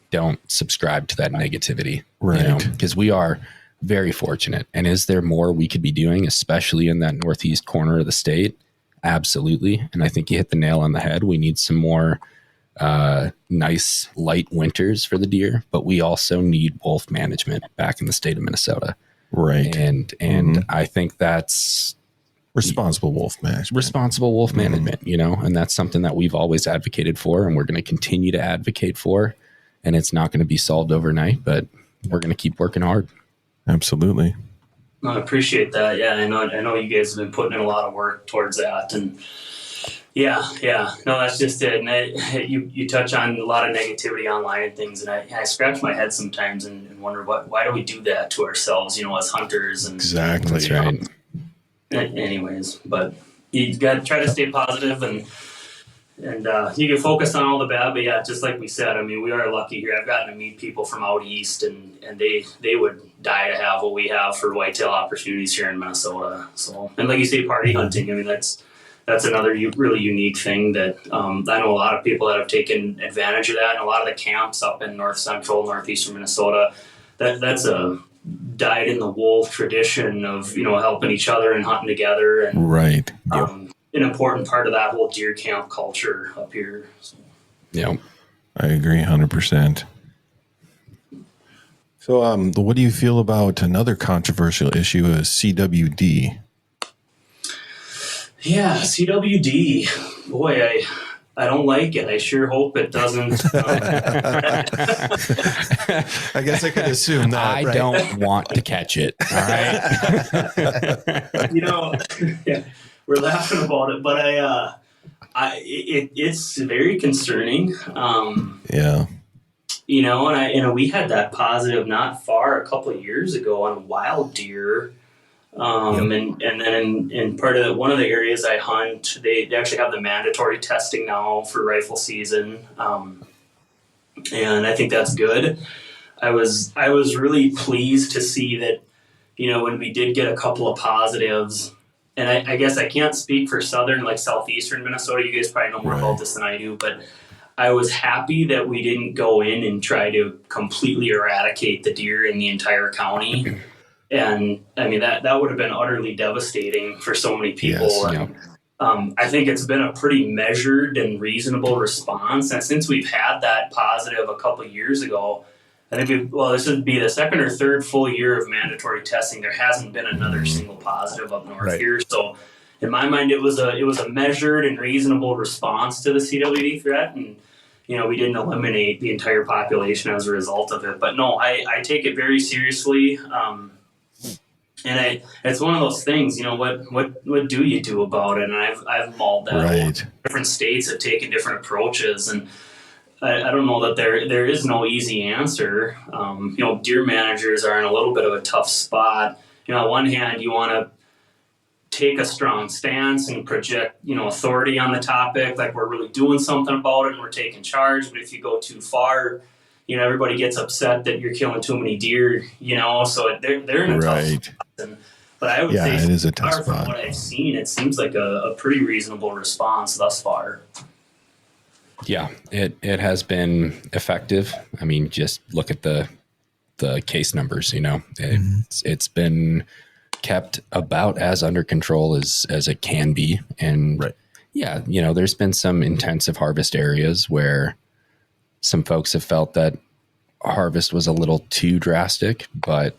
don't subscribe to that negativity, because we are very fortunate. And is there more we could be doing, especially in that northeast corner of the state? Absolutely. And I think you hit the nail on the head. We need some more nice light winters for the deer, but we also need wolf management back in the state of Minnesota. Right. And I think that's responsible wolf management. You know, and that's something that we've always advocated for, and we're going to continue to advocate for. And it's not going to be solved overnight, but we're going to keep working hard. Absolutely. No, I appreciate that. Yeah, I know you guys have been putting in a lot of work towards that, and yeah. No, that's just it. And you touch on a lot of negativity online and things, and I scratch my head sometimes and wonder why do we do that to ourselves, you know, as hunters. And exactly. That's right. Anyways, but you got to try to stay positive and you can focus on all the bad, but yeah, just like we said, I mean, we are lucky here. I've gotten to meet people from out east, and they would die to have what we have for whitetail opportunities here in Minnesota. So, and like you say, party hunting. I mean, that's another really unique thing that I know a lot of people that have taken advantage of that, and a lot of the camps up in north central, northeastern Minnesota. That's a dyed in the wool tradition of, you know, helping each other and hunting together, and right. An important part of that whole deer camp culture up here. So. Yeah, I agree 100%. So, what do you feel about another controversial issue is CWD? Yeah, CWD. Boy, I don't like it. I sure hope it doesn't. I guess I could assume that. I don't want to catch it. All right. You know, yeah, we're laughing about it, but it's very concerning. Yeah. You know, and we had that positive not far a couple of years ago on wild deer. And then in part of one of the areas I hunt, they actually have the mandatory testing now for rifle season. And I think that's good. I was really pleased to see that, you know, when we did get a couple of positives, and I guess I can't speak for southern, like southeastern Minnesota. You guys probably know more about this than I do, but I was happy that we didn't go in and try to completely eradicate the deer in the entire county. And I mean, that would have been utterly devastating for so many people. Yes, I think it's been a pretty measured and reasonable response. And since we've had that positive a couple of years ago, I think this would be the second or third full year of mandatory testing. There hasn't been another single positive up north here. So in my mind, it was a measured and reasonable response to the CWD threat. And, you know, we didn't eliminate the entire population as a result of it. But no, I take it very seriously. And it's one of those things, you know, what do you do about it? And I've mauled that. Right. Different states have taken different approaches, and I don't know that there is no easy answer. You know, deer managers are in a little bit of a tough spot. You know, on one hand, you want to take a strong stance and project, you know, authority on the topic, like we're really doing something about it and we're taking charge. But if you go too far, you know, everybody gets upset that you're killing too many deer, you know, so they're in a tough spot. But I would say it is a tough spot. From what I've seen, it seems like a pretty reasonable response thus far. Yeah, it has been effective. I mean, just look at the case numbers, you know, it's been kept about as under control as it can be. And yeah, you know, there's been some intensive harvest areas where some folks have felt that harvest was a little too drastic, but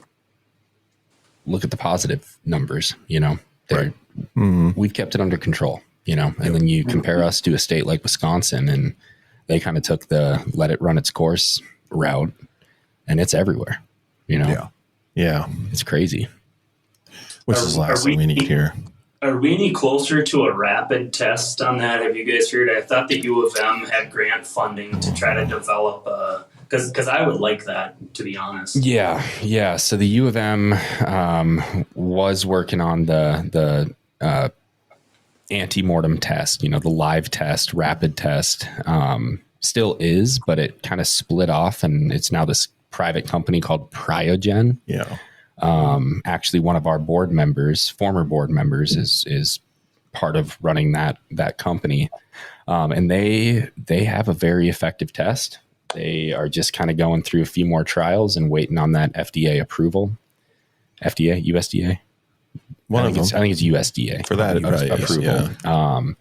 look at the positive numbers, you know, we've kept it under control, you know, and then you compare us to a state like Wisconsin, and they kind of took the let it run its course route, and it's everywhere, you know? Yeah. It's crazy. Which is the last thing we need here. Are we any closer to a rapid test on that? Have you guys heard? I thought the U of M had grant funding to try to develop because I would like that, to be honest. Yeah. So the U of M was working on the anti-mortem test, you know, the live test, rapid test, still is, but it kind of split off, and it's now this private company called Priogen. Yeah. Actually, one of our former board members is part of running that company. And they have a very effective test. They are just kind of going through a few more trials and waiting on that FDA approval. FDA, USDA? I think it's USDA for that approval. yeah.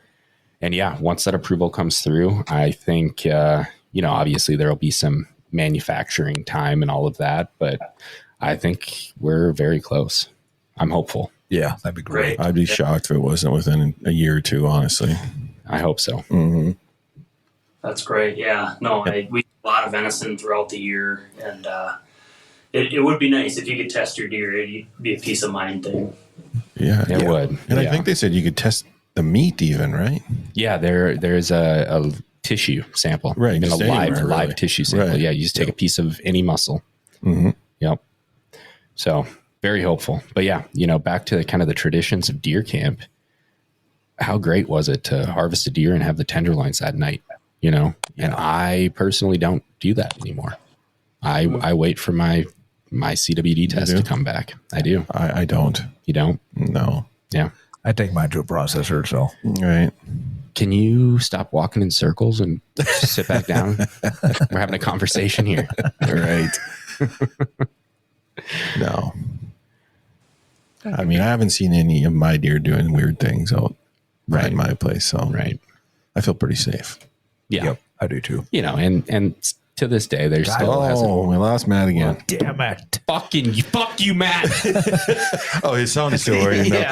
yeah, once that approval comes through, I think, obviously there'll be some manufacturing time and all of that, but I think we're very close. I'm hopeful. Yeah, that'd be great. I'd be shocked if it wasn't within a year or two, honestly. I hope so. Mm-hmm. That's great. Yeah. No, we eat a lot of venison throughout the year, and it would be nice if you could test your deer. It'd be a peace of mind thing. Yeah, It would. And yeah. I think they said you could test the meat even, right? Yeah, there's a tissue sample. Right, Even a just live anywhere, live really. tissue sample. Right. Yeah, you just take a piece of any muscle. Mm-hmm. Yep. So very hopeful. But yeah, back to kind of the traditions of deer camp. How great was it to harvest a deer and have the tenderloins that night? And I personally don't do that anymore. I wait for my CWD test to come back. I do. I don't. You don't? No. Yeah. I take mine to a processor, so. Right. Can you stop walking in circles and sit back down? We're having a conversation here. Right. No. I mean, I haven't seen any of my deer doing weird things out at my place, so Right. I feel pretty safe. Yeah. Yep, I do too. And to this day, there's still hasn't. Oh, we lost Matt again. Damn it. Fuck you, Matt. Oh, his sound is still working. I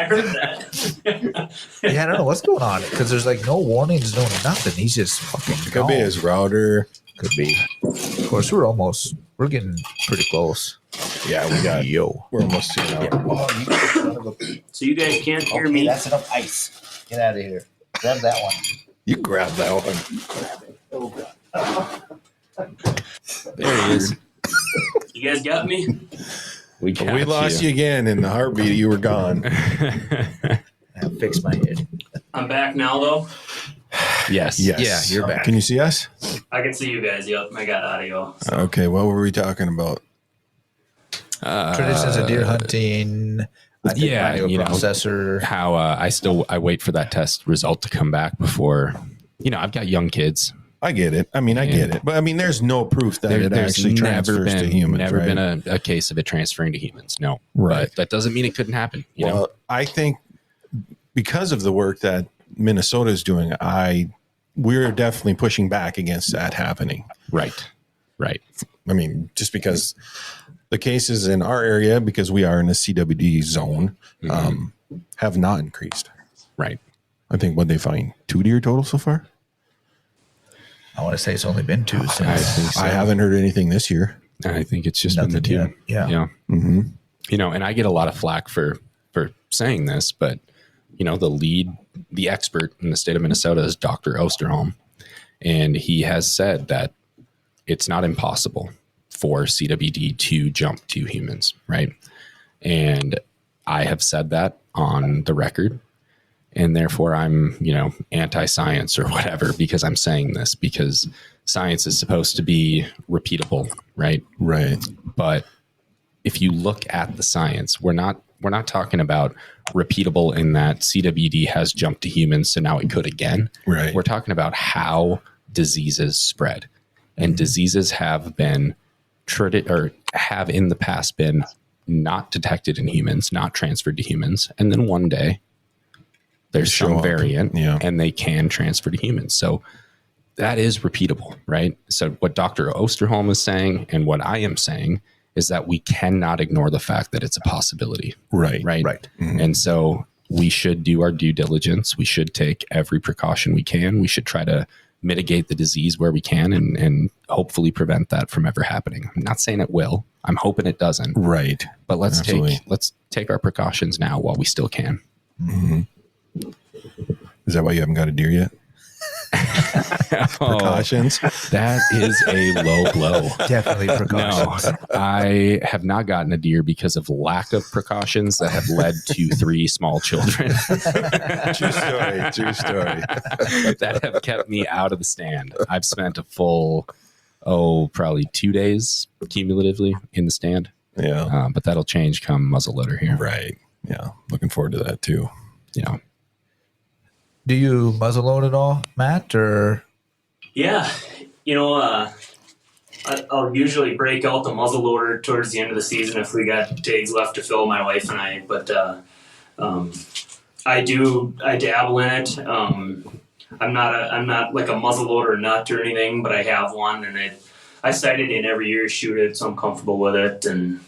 heard that. Yeah, I don't know what's going on because there's like no warnings, no nothing. He's just fucking Could gone. be his router. Could be. Of course, we're getting pretty close. Yeah, we got. Yo. We're almost to an hour. Oh, So you guys can't hear me. That's enough ice. Get out of here. Grab that one. You grab that one. There he is. You guys got me? We lost you again in the heartbeat. You were gone. I fixed my head. I'm back now, though. Yes. Yes. Yeah, you're back. Can you see us? I can see you guys. Yep, I got audio. Okay. What were we talking about? Traditions of deer hunting. I think yeah, I do a processor. How I wait for that test result to come back before. I've got young kids. I get it. I mean, I get it. But I mean, there's no proof that it actually transfers to humans. Never right? been a case of it transferring to humans. No. Right. But that doesn't mean it couldn't happen. You know? Well, I think because of the work that Minnesota is doing, we're definitely pushing back against that happening. Right. Right. I mean, just because the cases in our area, because we are in a CWD zone, have not increased. Right. I think what they find 2 deer total so far. I want to say it's only been 2 since. I think so. I haven't heard anything this year. I think it's just been the Nothing 2. yet. Yeah. Mm-hmm. And I get a lot of flack for saying this, but the expert in the state of Minnesota is Dr. Osterholm, and he has said that it's not impossible for CWD to jump to humans, right? And I have said that on the record, and therefore I'm, anti-science or whatever, because I'm saying this because science is supposed to be repeatable, right? Right. But if you look at the science, we're not talking about repeatable in that CWD has jumped to humans, so now it could again. Right. We're talking about how diseases spread, and diseases have been have in the past been not detected in humans, not transferred to humans, and then one day there's some variant, and they can transfer to humans. So that is repeatable, right? So what Dr. Osterholm is saying, and what I am saying, is that we cannot ignore the fact that it's a possibility. Right. Right. Mm-hmm. And so we should do our due diligence. We should take every precaution we can. We should try to mitigate the disease where we can and hopefully prevent that from ever happening. I'm not saying it will. I'm hoping it doesn't. Right. But let's Absolutely. take our precautions now while we still can. Mm-hmm. Is that why you haven't got a deer yet? Precautions. That is a low blow. Definitely precautions. No, I have not gotten a deer because of lack of precautions that have led to 3 small children. True story. That have kept me out of the stand. I've spent a full, probably 2 days cumulatively in the stand. Yeah. But that'll change come muzzleloader here. Right. Yeah. Looking forward to that too. Do you muzzleload at all, Matt? Or Yeah, I'll usually break out the muzzleloader towards the end of the season if we got tags left to fill, my wife and I. But I dabble in it. I'm not like a muzzleloader nut or anything, but I have one, and I sight it in every year, shoot it, so I'm comfortable with it, and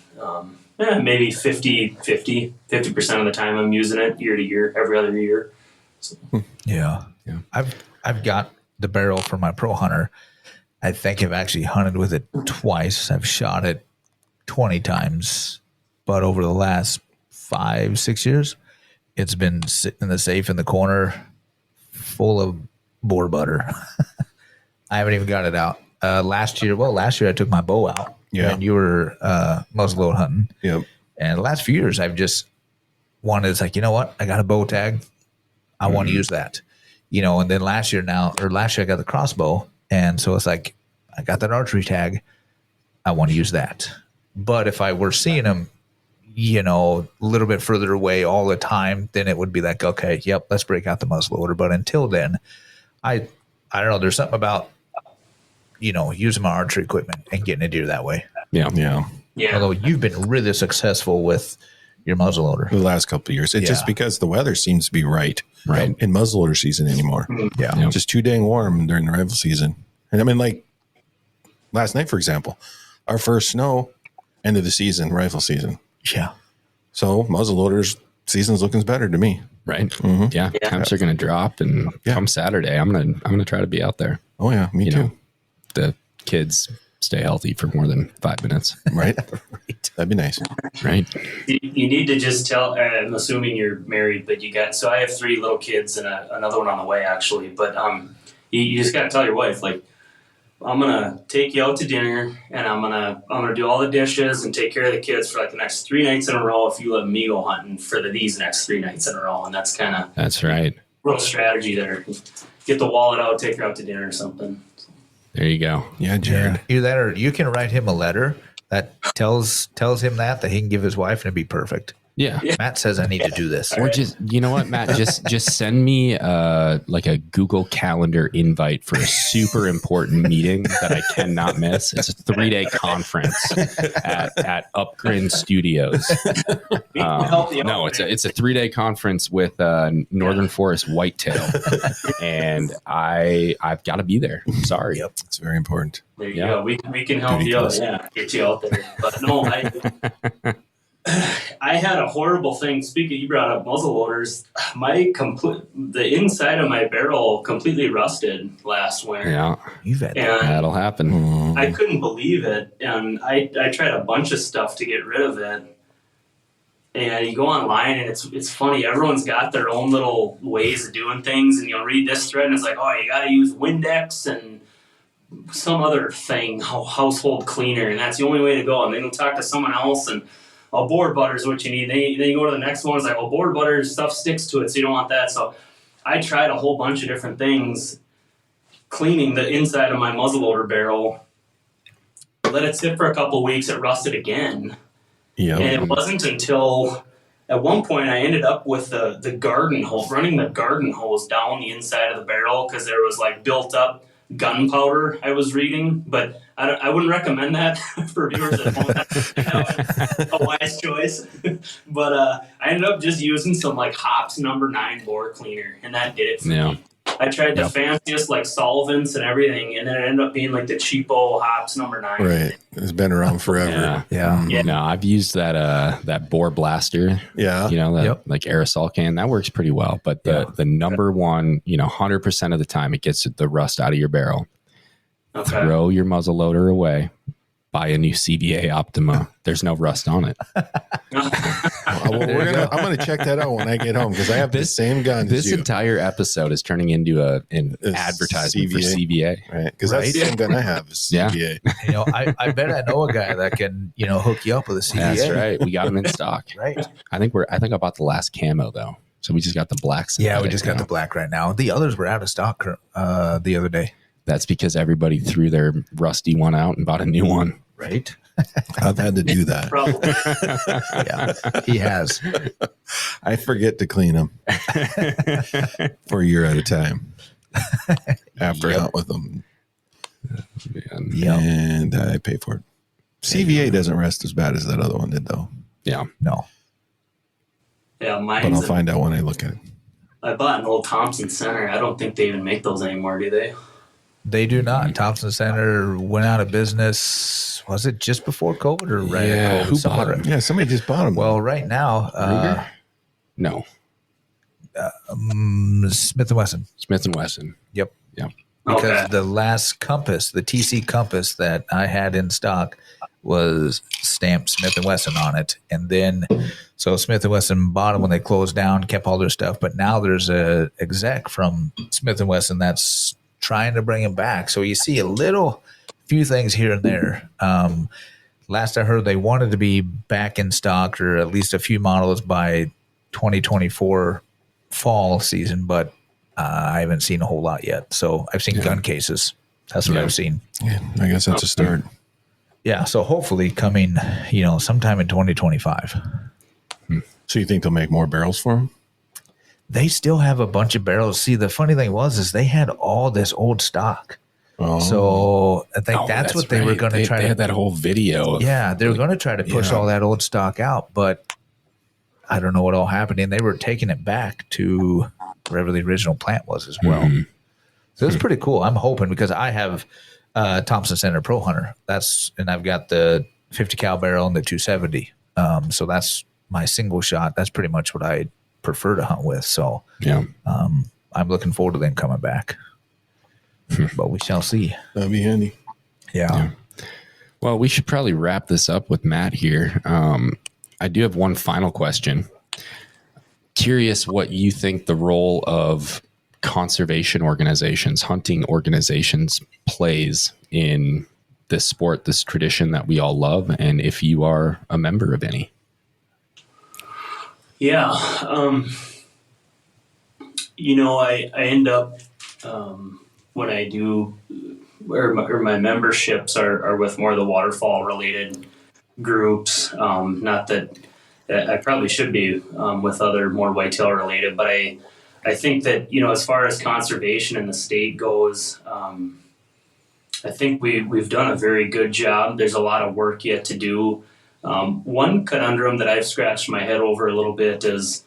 maybe 50% of the time I'm using it year to year, every other year. So. Yeah. I've got the barrel for my pro hunter. I think I've actually hunted with it twice. I've shot it 20 times, but over the last 5-6 years, it's been sitting in the safe in the corner full of boar butter. I haven't even got it out. Last year I took my bow out. Yeah. And you were muzzleload hunting. Yep. And the last few years, I've just wanted, it's like, you know what? I got a bow tag. I want to use that. And then last year I got the crossbow. And so it's like, I got that archery tag. I want to use that. But if I were seeing them, a little bit further away all the time, then it would be like, okay, yep, let's break out the muzzleloader. But until then, I don't know. There's something about, using my archery equipment and getting a deer that way. Yeah. Although you've been really successful with your muzzleloader The last couple of years. It's just because the weather seems to be right in muzzleloader season anymore. Yeah. Just too dang warm during the rifle season. And I mean, like last night, for example, our first snow, end of the season, rifle season. Yeah. So muzzleloaders season's looking better to me. Right. Yeah. Temps are going to drop, and come Saturday, I'm gonna try to be out there. Oh yeah, me too. The kids stay healthy for more than 5 minutes. Right. That'd be nice. Right. You need to just tell. I'm assuming you're married, but so I have 3 little kids and another one on the way actually. But you just got to tell your wife, like, I'm gonna take you out to dinner, and I'm gonna do all the dishes and take care of the kids for like the next 3 nights in a row if you let me go hunting for these next 3 nights in a row. And that's right. Real strategy there. Get the wallet out, take her out to dinner or something. There you go. Yeah, Jared. Either that, or you can write him a letter that tells him that he can give his wife, and it'd be perfect. Yeah. Matt says I need to do this. Or just, you know what, Matt, just send me like a Google Calendar invite for a super important meeting that I cannot miss. It's a 3-day conference at Upgren Studios. No, it's a 3-day conference with Northern Forest Whitetail, and I've got to be there. Sorry. Yep, it's very important. There you go. We can help you out. Yeah, get you out there. But no, I had a horrible thing. Speaking, you brought up muzzleloaders. The inside of my barrel completely rusted last winter. Yeah, that'll happen. I couldn't believe it, and I tried a bunch of stuff to get rid of it. And you go online, and it's funny. Everyone's got their own little ways of doing things, and you'll read this thread, and it's like, oh, you got to use Windex and some other thing, household cleaner, and that's the only way to go. And then you'll talk to someone else, and board butter is what you need. Then you go to the next one. It's like, board butter stuff sticks to it, so you don't want that. So I tried a whole bunch of different things, cleaning the inside of my muzzleloader barrel. Let it sit for a couple of weeks. It rusted again. Yeah. And it wasn't until at one point I ended up with the garden hose, running the garden hose down the inside of the barrel because there was like built up gunpowder I was reading, but I wouldn't recommend that for viewers at home. That's a wise choice. But I ended up just using some like Hops No. 9 bore cleaner, and that did it for me. I tried the fanciest like solvents and everything, and then it ended up being like the cheapo Hops No. 9. Right. It's been around forever. Yeah. No, I've used that bore blaster. Yeah. Like aerosol can. That works pretty well. But the number one, 100% of the time it gets the rust out of your barrel. Okay. Throw your muzzleloader away. Buy a new CVA Optima. There's no rust on it. I'm going to check that out when I get home because I have the same gun. This entire episode is turning into an advertisement for CVA. Right. Because that's the same gun I have is CVA. Yeah. I bet I know a guy that can, hook you up with a CVA. That's right. We got them in stock. Right. I think I bought the last camo though. So we just got the black. Yeah, we just got the black right now. The others were out of stock the other day. That's because everybody threw their rusty one out and bought a new one. Right. I've had to do that. Probably. Yeah, he has. I forget to clean them for a year at a time after I hunt with them. And I pay for it. CVA doesn't rust as bad as that other one did, though. Yeah. No. Yeah, but I'll find out when I look at it. I bought an old Thompson Center. I don't think they even make those anymore, do they? They do not. Thompson Center went out of business. Was it just before COVID or right at COVID? Who bought them? Yeah, somebody just bought them. Well, right now, No, Smith & Wesson. Smith & Wesson. Yep. Yeah. Because the last Compass, the TC Compass that I had in stock was stamped Smith & Wesson on it. And then, so Smith & Wesson bought them when they closed down, kept all their stuff. But now there's a exec from Smith & Wesson that's trying to bring them back. So you see a few things here and there. Last I heard, they wanted to be back in stock or at least a few models by 2024 fall season, but I haven't seen a whole lot yet. So I've seen gun cases. That's what I've seen. Yeah, I guess that's a start. Yeah. So hopefully coming, sometime in 2025. So you think they'll make more barrels for them? They still have a bunch of barrels. See, the funny thing is they had all this old stock. Oh. So I think that's what they were going to try. They had that whole video. They were going to try to push all that old stock out, but I don't know what all happened. And they were taking it back to wherever the original plant was as well. Mm-hmm. So it's pretty cool. I'm hoping, because I have Thompson Center Pro Hunter. And I've got the 50 cal barrel and the 270. So that's my single shot. That's pretty much what I prefer to hunt with. So I'm looking forward to them coming back. But we shall see. That'd be handy. Yeah. Well, we should probably wrap this up with Matt here. I do have one final question. Curious what you think the role of conservation organizations, hunting organizations plays in this sport, this tradition that we all love, and if you are a member of any. Yeah. I end up, when I do, or my memberships are with more of the waterfall related groups. Not that I probably should be with other more whitetail related, but I think that, as far as conservation in the state goes, I think we've done a very good job. There's a lot of work yet to do. One conundrum that I've scratched my head over a little bit is,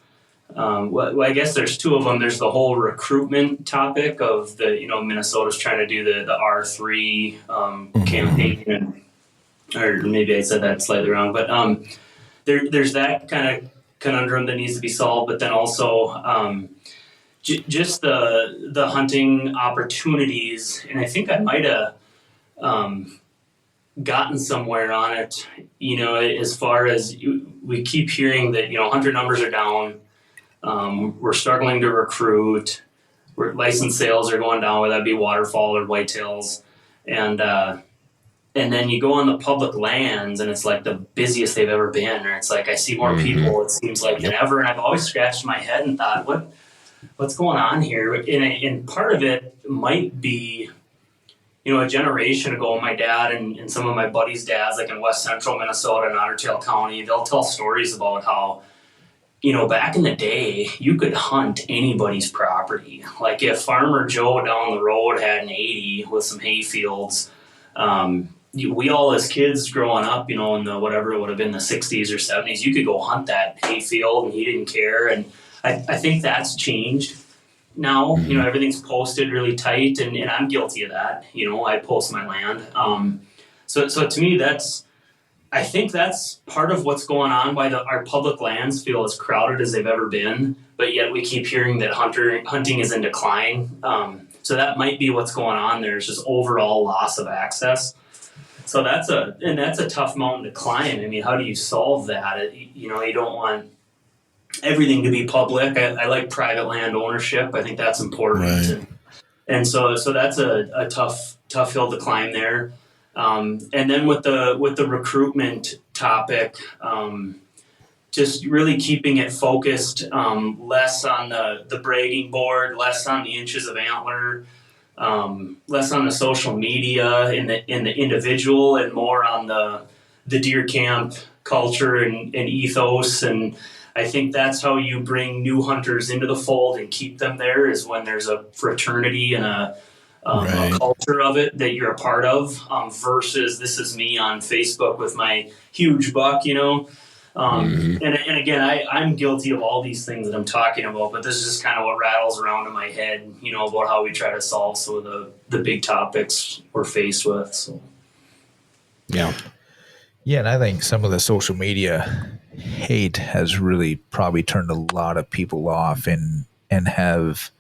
I guess there's two of them. There's the whole recruitment topic of Minnesota's trying to do the R3 campaign, or maybe I said that slightly wrong, but there's that kind of conundrum that needs to be solved. But then also just the hunting opportunities, and I think I might have gotten somewhere on it. As far as we keep hearing that hunter numbers are down. We're struggling to recruit. License sales are going down, whether that be waterfall or whitetails. And then you go on the public lands and it's like the busiest they've ever been. Or it's like I see more people, it seems like, than ever. And I've always scratched my head and thought, what's going on here? And part of it might be, a generation ago, my dad and some of my buddies' dads, like in West Central Minnesota and Otter Tail County, they'll tell stories about how, back in the day, you could hunt anybody's property. Like if Farmer Joe down the road had an 80 with some hay fields, we all as kids growing up, in the whatever it would have been the 60s or 70s, you could go hunt that hay field and he didn't care. And I think that's changed now. Everything's posted really tight, and I'm guilty of that. I post my land. So to me, I think that's part of what's going on, why our public lands feel as crowded as they've ever been, but yet we keep hearing that hunting is in decline. So that might be what's going on. There's just overall loss of access. So that's a tough mountain to climb. I mean, how do you solve that? You don't want everything to be public. I like private land ownership. I think that's important. Right. And so that's a tough hill to climb there. And then with the recruitment topic, just really keeping it focused, less on the bragging board, less on the inches of antler, less on the social media in the individual, and more on the deer camp culture and ethos. And I think that's how you bring new hunters into the fold and keep them there, is when there's a fraternity and a culture of it that you're a part of, versus this is me on Facebook with my huge buck, And again, I'm guilty of all these things that I'm talking about, but this is just kind of what rattles around in my head, about how we try to solve some of the big topics we're faced with. So. Yeah. Yeah, and I think some of the social media hate has really probably turned a lot of people off and have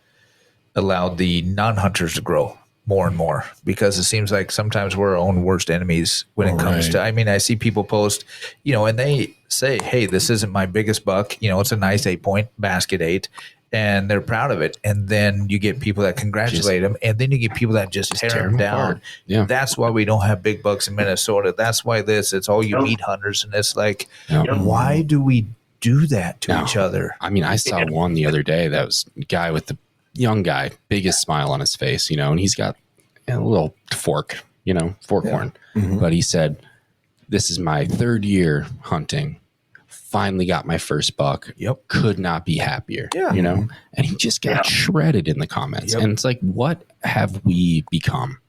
allowed the non-hunters to grow more and more, because it seems like sometimes we're our own worst enemies when it comes to, I see people post, and they say, hey, this isn't my biggest buck. It's a nice 8-point basket 8, and they're proud of it. And then you get people that congratulate them, and then you get people that just tear them down. Yeah. That's why we don't have big bucks in Minnesota. That's why it's all you meat hunters. And it's like, why do we do that to each other? I saw one the other day that was a guy with the young guy, biggest smile on his face, and he's got a little fork, horn. But he said, this is my 3rd year hunting. Finally got my first buck. Could not be happier. And he just got shredded in the comments. And it's like, what have we become?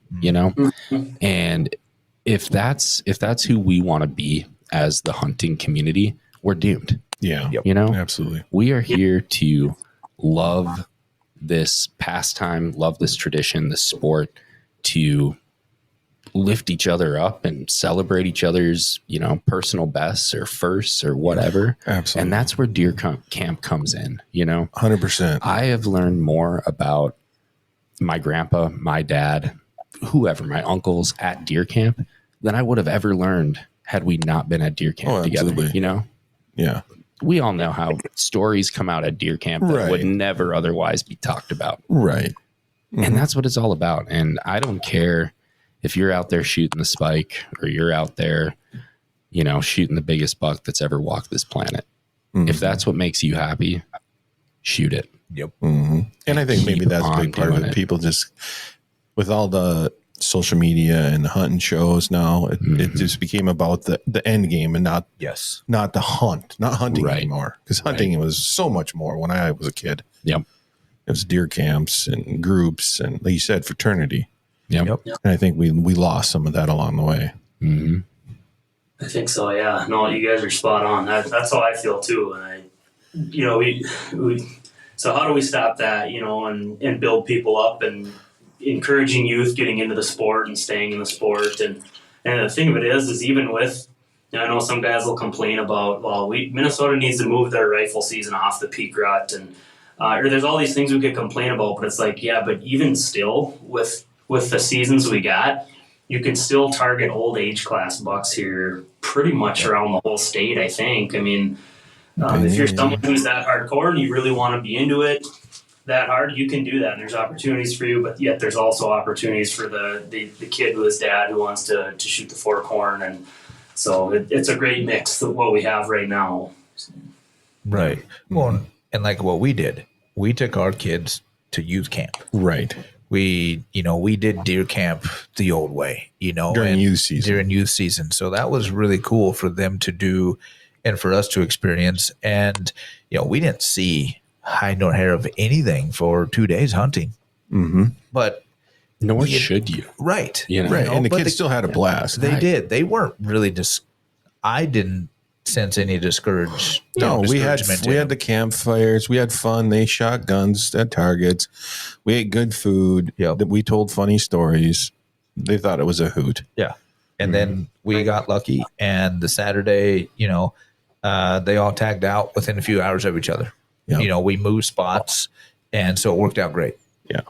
And if that's who we want to be as the hunting community, we're doomed. Yeah. Absolutely. We are here to love this pastime, love this tradition, this sport, to lift each other up and celebrate each other's, personal bests or firsts or whatever. Absolutely. And that's where deer camp comes in, 100%. I have learned more about my grandpa, my dad, whoever, my uncles at deer camp than I would have ever learned had we not been at deer camp together, Yeah. We all know how stories come out at deer camp that would never otherwise be talked about. Right. And that's what it's all about. And I don't care if you're out there shooting the spike or you're out there, shooting the biggest buck that's ever walked this planet. If that's what makes you happy, shoot it. And I think maybe that's a big part of it. People just, with all the social media and the hunting shows now, it just became about the end game and not the hunt, not hunting anymore. Because hunting was so much more when I was a kid. It was deer camps and groups and, like you said, fraternity. And I think we lost some of that along the way. I think so. Yeah. No, you guys are spot on. That's how I feel too. And so how do we stop that? And build people up and encouraging youth getting into the sport and staying in the sport. And the thing of it is even with, I know some guys will complain about, Minnesota needs to move their rifle season off the peak rut, and or there's all these things we could complain about, but it's like, but even still with the seasons we got, you can still target old age class bucks here pretty much around the whole state, I think. If you're someone who's that hardcore and you really want to be into it that hard, you can do that, and there's opportunities for you, but yet there's also opportunities for the kid with his dad who wants to shoot the fork horn. And so it's a great mix of what we have right now. Right. Well, and like what we did, we took our kids to youth camp. Right. We did deer camp the old way, during youth season. So that was really cool for them to do and for us to experience. And, we didn't see hide nor hair of anything for 2 days hunting. But nor should you. Right. Right. And the kids still had a blast. They did. They weren't really I didn't sense any discouragement. No, we had the campfires. We had fun. They shot guns at targets. We ate good food. We told funny stories. They thought it was a hoot. Yeah. And then we got lucky. And the Saturday, they all tagged out within a few hours of each other. We moved spots. And so it worked out great.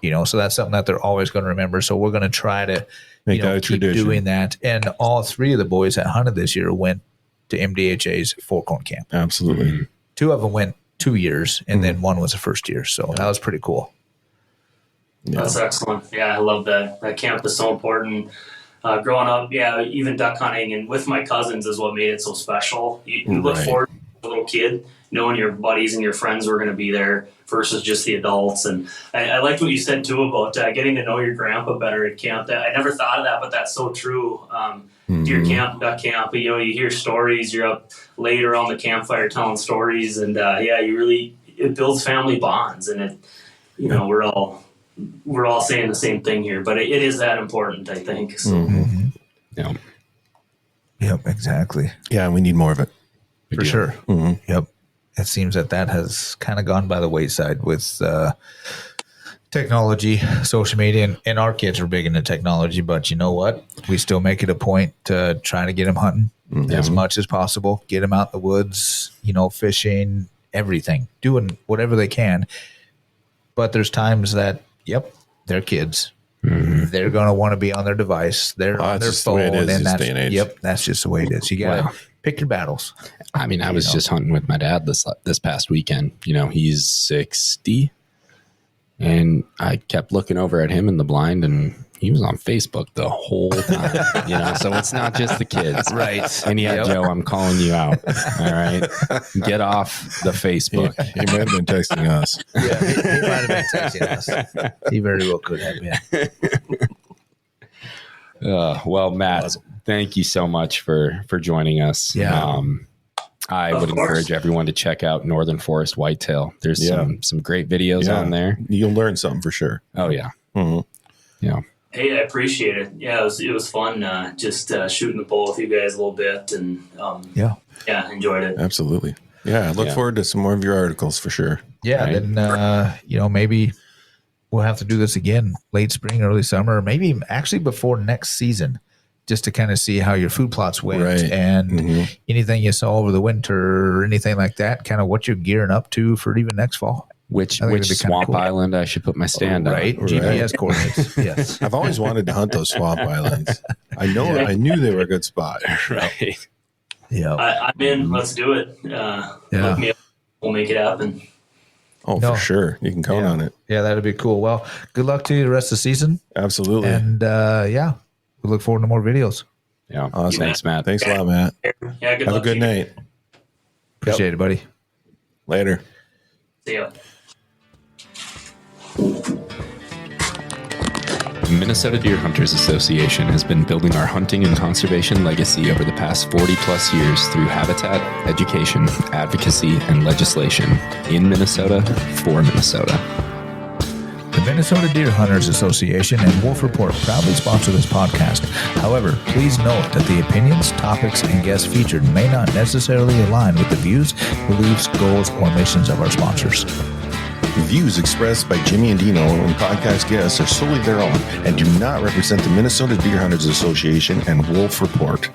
Yeah. So that's something that they're always going to remember. So we're going to try to make that a keep tradition. Doing that. And all 3 of the boys that hunted this year went to MDHA's Fork Horn Camp. Absolutely. 2 of them went 2 years, and then 1 was a first year. So that was pretty cool. That's excellent. Yeah, I love that. That camp is so important. Growing up, even duck hunting and with my cousins is what made it so special. You look forward to a little kid, knowing your buddies and your friends were going to be there versus just the adults. And I liked what you said too about getting to know your grandpa better at camp. That I never thought of that, but that's so true. Deer camp, duck camp, you hear stories. You're up late around the campfire telling stories, and it builds family bonds. And it, we're all saying the same thing here, but it is that important, I think. So. Yep, exactly. Yeah, we need more of it. For sure. Yep. It seems that has kind of gone by the wayside with technology, social media, and our kids are big into technology, but you know what? We still make it a point to try to get them hunting as much as possible, get them out in the woods, fishing, everything, doing whatever they can. But there's times that, they're kids. They're going to want to be on their device. They're on their phone. And that's just the way it is. You got to pick your battles. I mean, I was just hunting with my dad this past weekend. He's 60. And I kept looking over at him in the blind, and he was on Facebook the whole time. So it's not just the kids. Right. And Joe, I'm calling you out. All right. Get off the Facebook. He might have been texting us. Yeah, he might have been texting us. He very well could have been. Well, Matt, thank you so much for joining us. Yeah. I would encourage everyone to check out Northern Forest Whitetail. There's some great videos on there. You'll learn something for sure. Oh, yeah. Yeah. Hey, I appreciate it. Yeah, it was fun just shooting the bull with you guys a little bit, and enjoyed it. Absolutely. Yeah, I look forward to some more of your articles for sure. Yeah, right? Then maybe we'll have to do this again late spring, early summer, maybe actually before next season, just to kind of see how your food plots went and anything you saw over the winter or anything like that, kind of what you're gearing up to for even next fall. Which swamp island I should put my stand on. Right. GPS coordinates. Yes. I've always wanted to hunt those swamp islands. I knew they were a good spot. Right. Yeah. I'm in. Let's do it. Look me up. We'll make it happen. Oh, for sure. You can count on it. Yeah, that'd be cool. Well, good luck to you the rest of the season. Absolutely. And we look forward to more videos. Yeah. Awesome. Thanks, Matt. Thanks a lot, Matt. Yeah, good luck. Have a good night. Appreciate it, buddy. Later. See ya. The Minnesota Deer Hunters Association has been building our hunting and conservation legacy over the past 40 plus years through habitat, education, advocacy, and legislation in Minnesota for Minnesota. The Minnesota Deer Hunters Association and Wolf Report proudly sponsor this podcast. However, please note that the opinions, topics, and guests featured may not necessarily align with the views, beliefs, goals, or missions of our sponsors. The views expressed by Jimmy and Dino and podcast guests are solely their own and do not represent the Minnesota Deer Hunters Association and Wolf Report.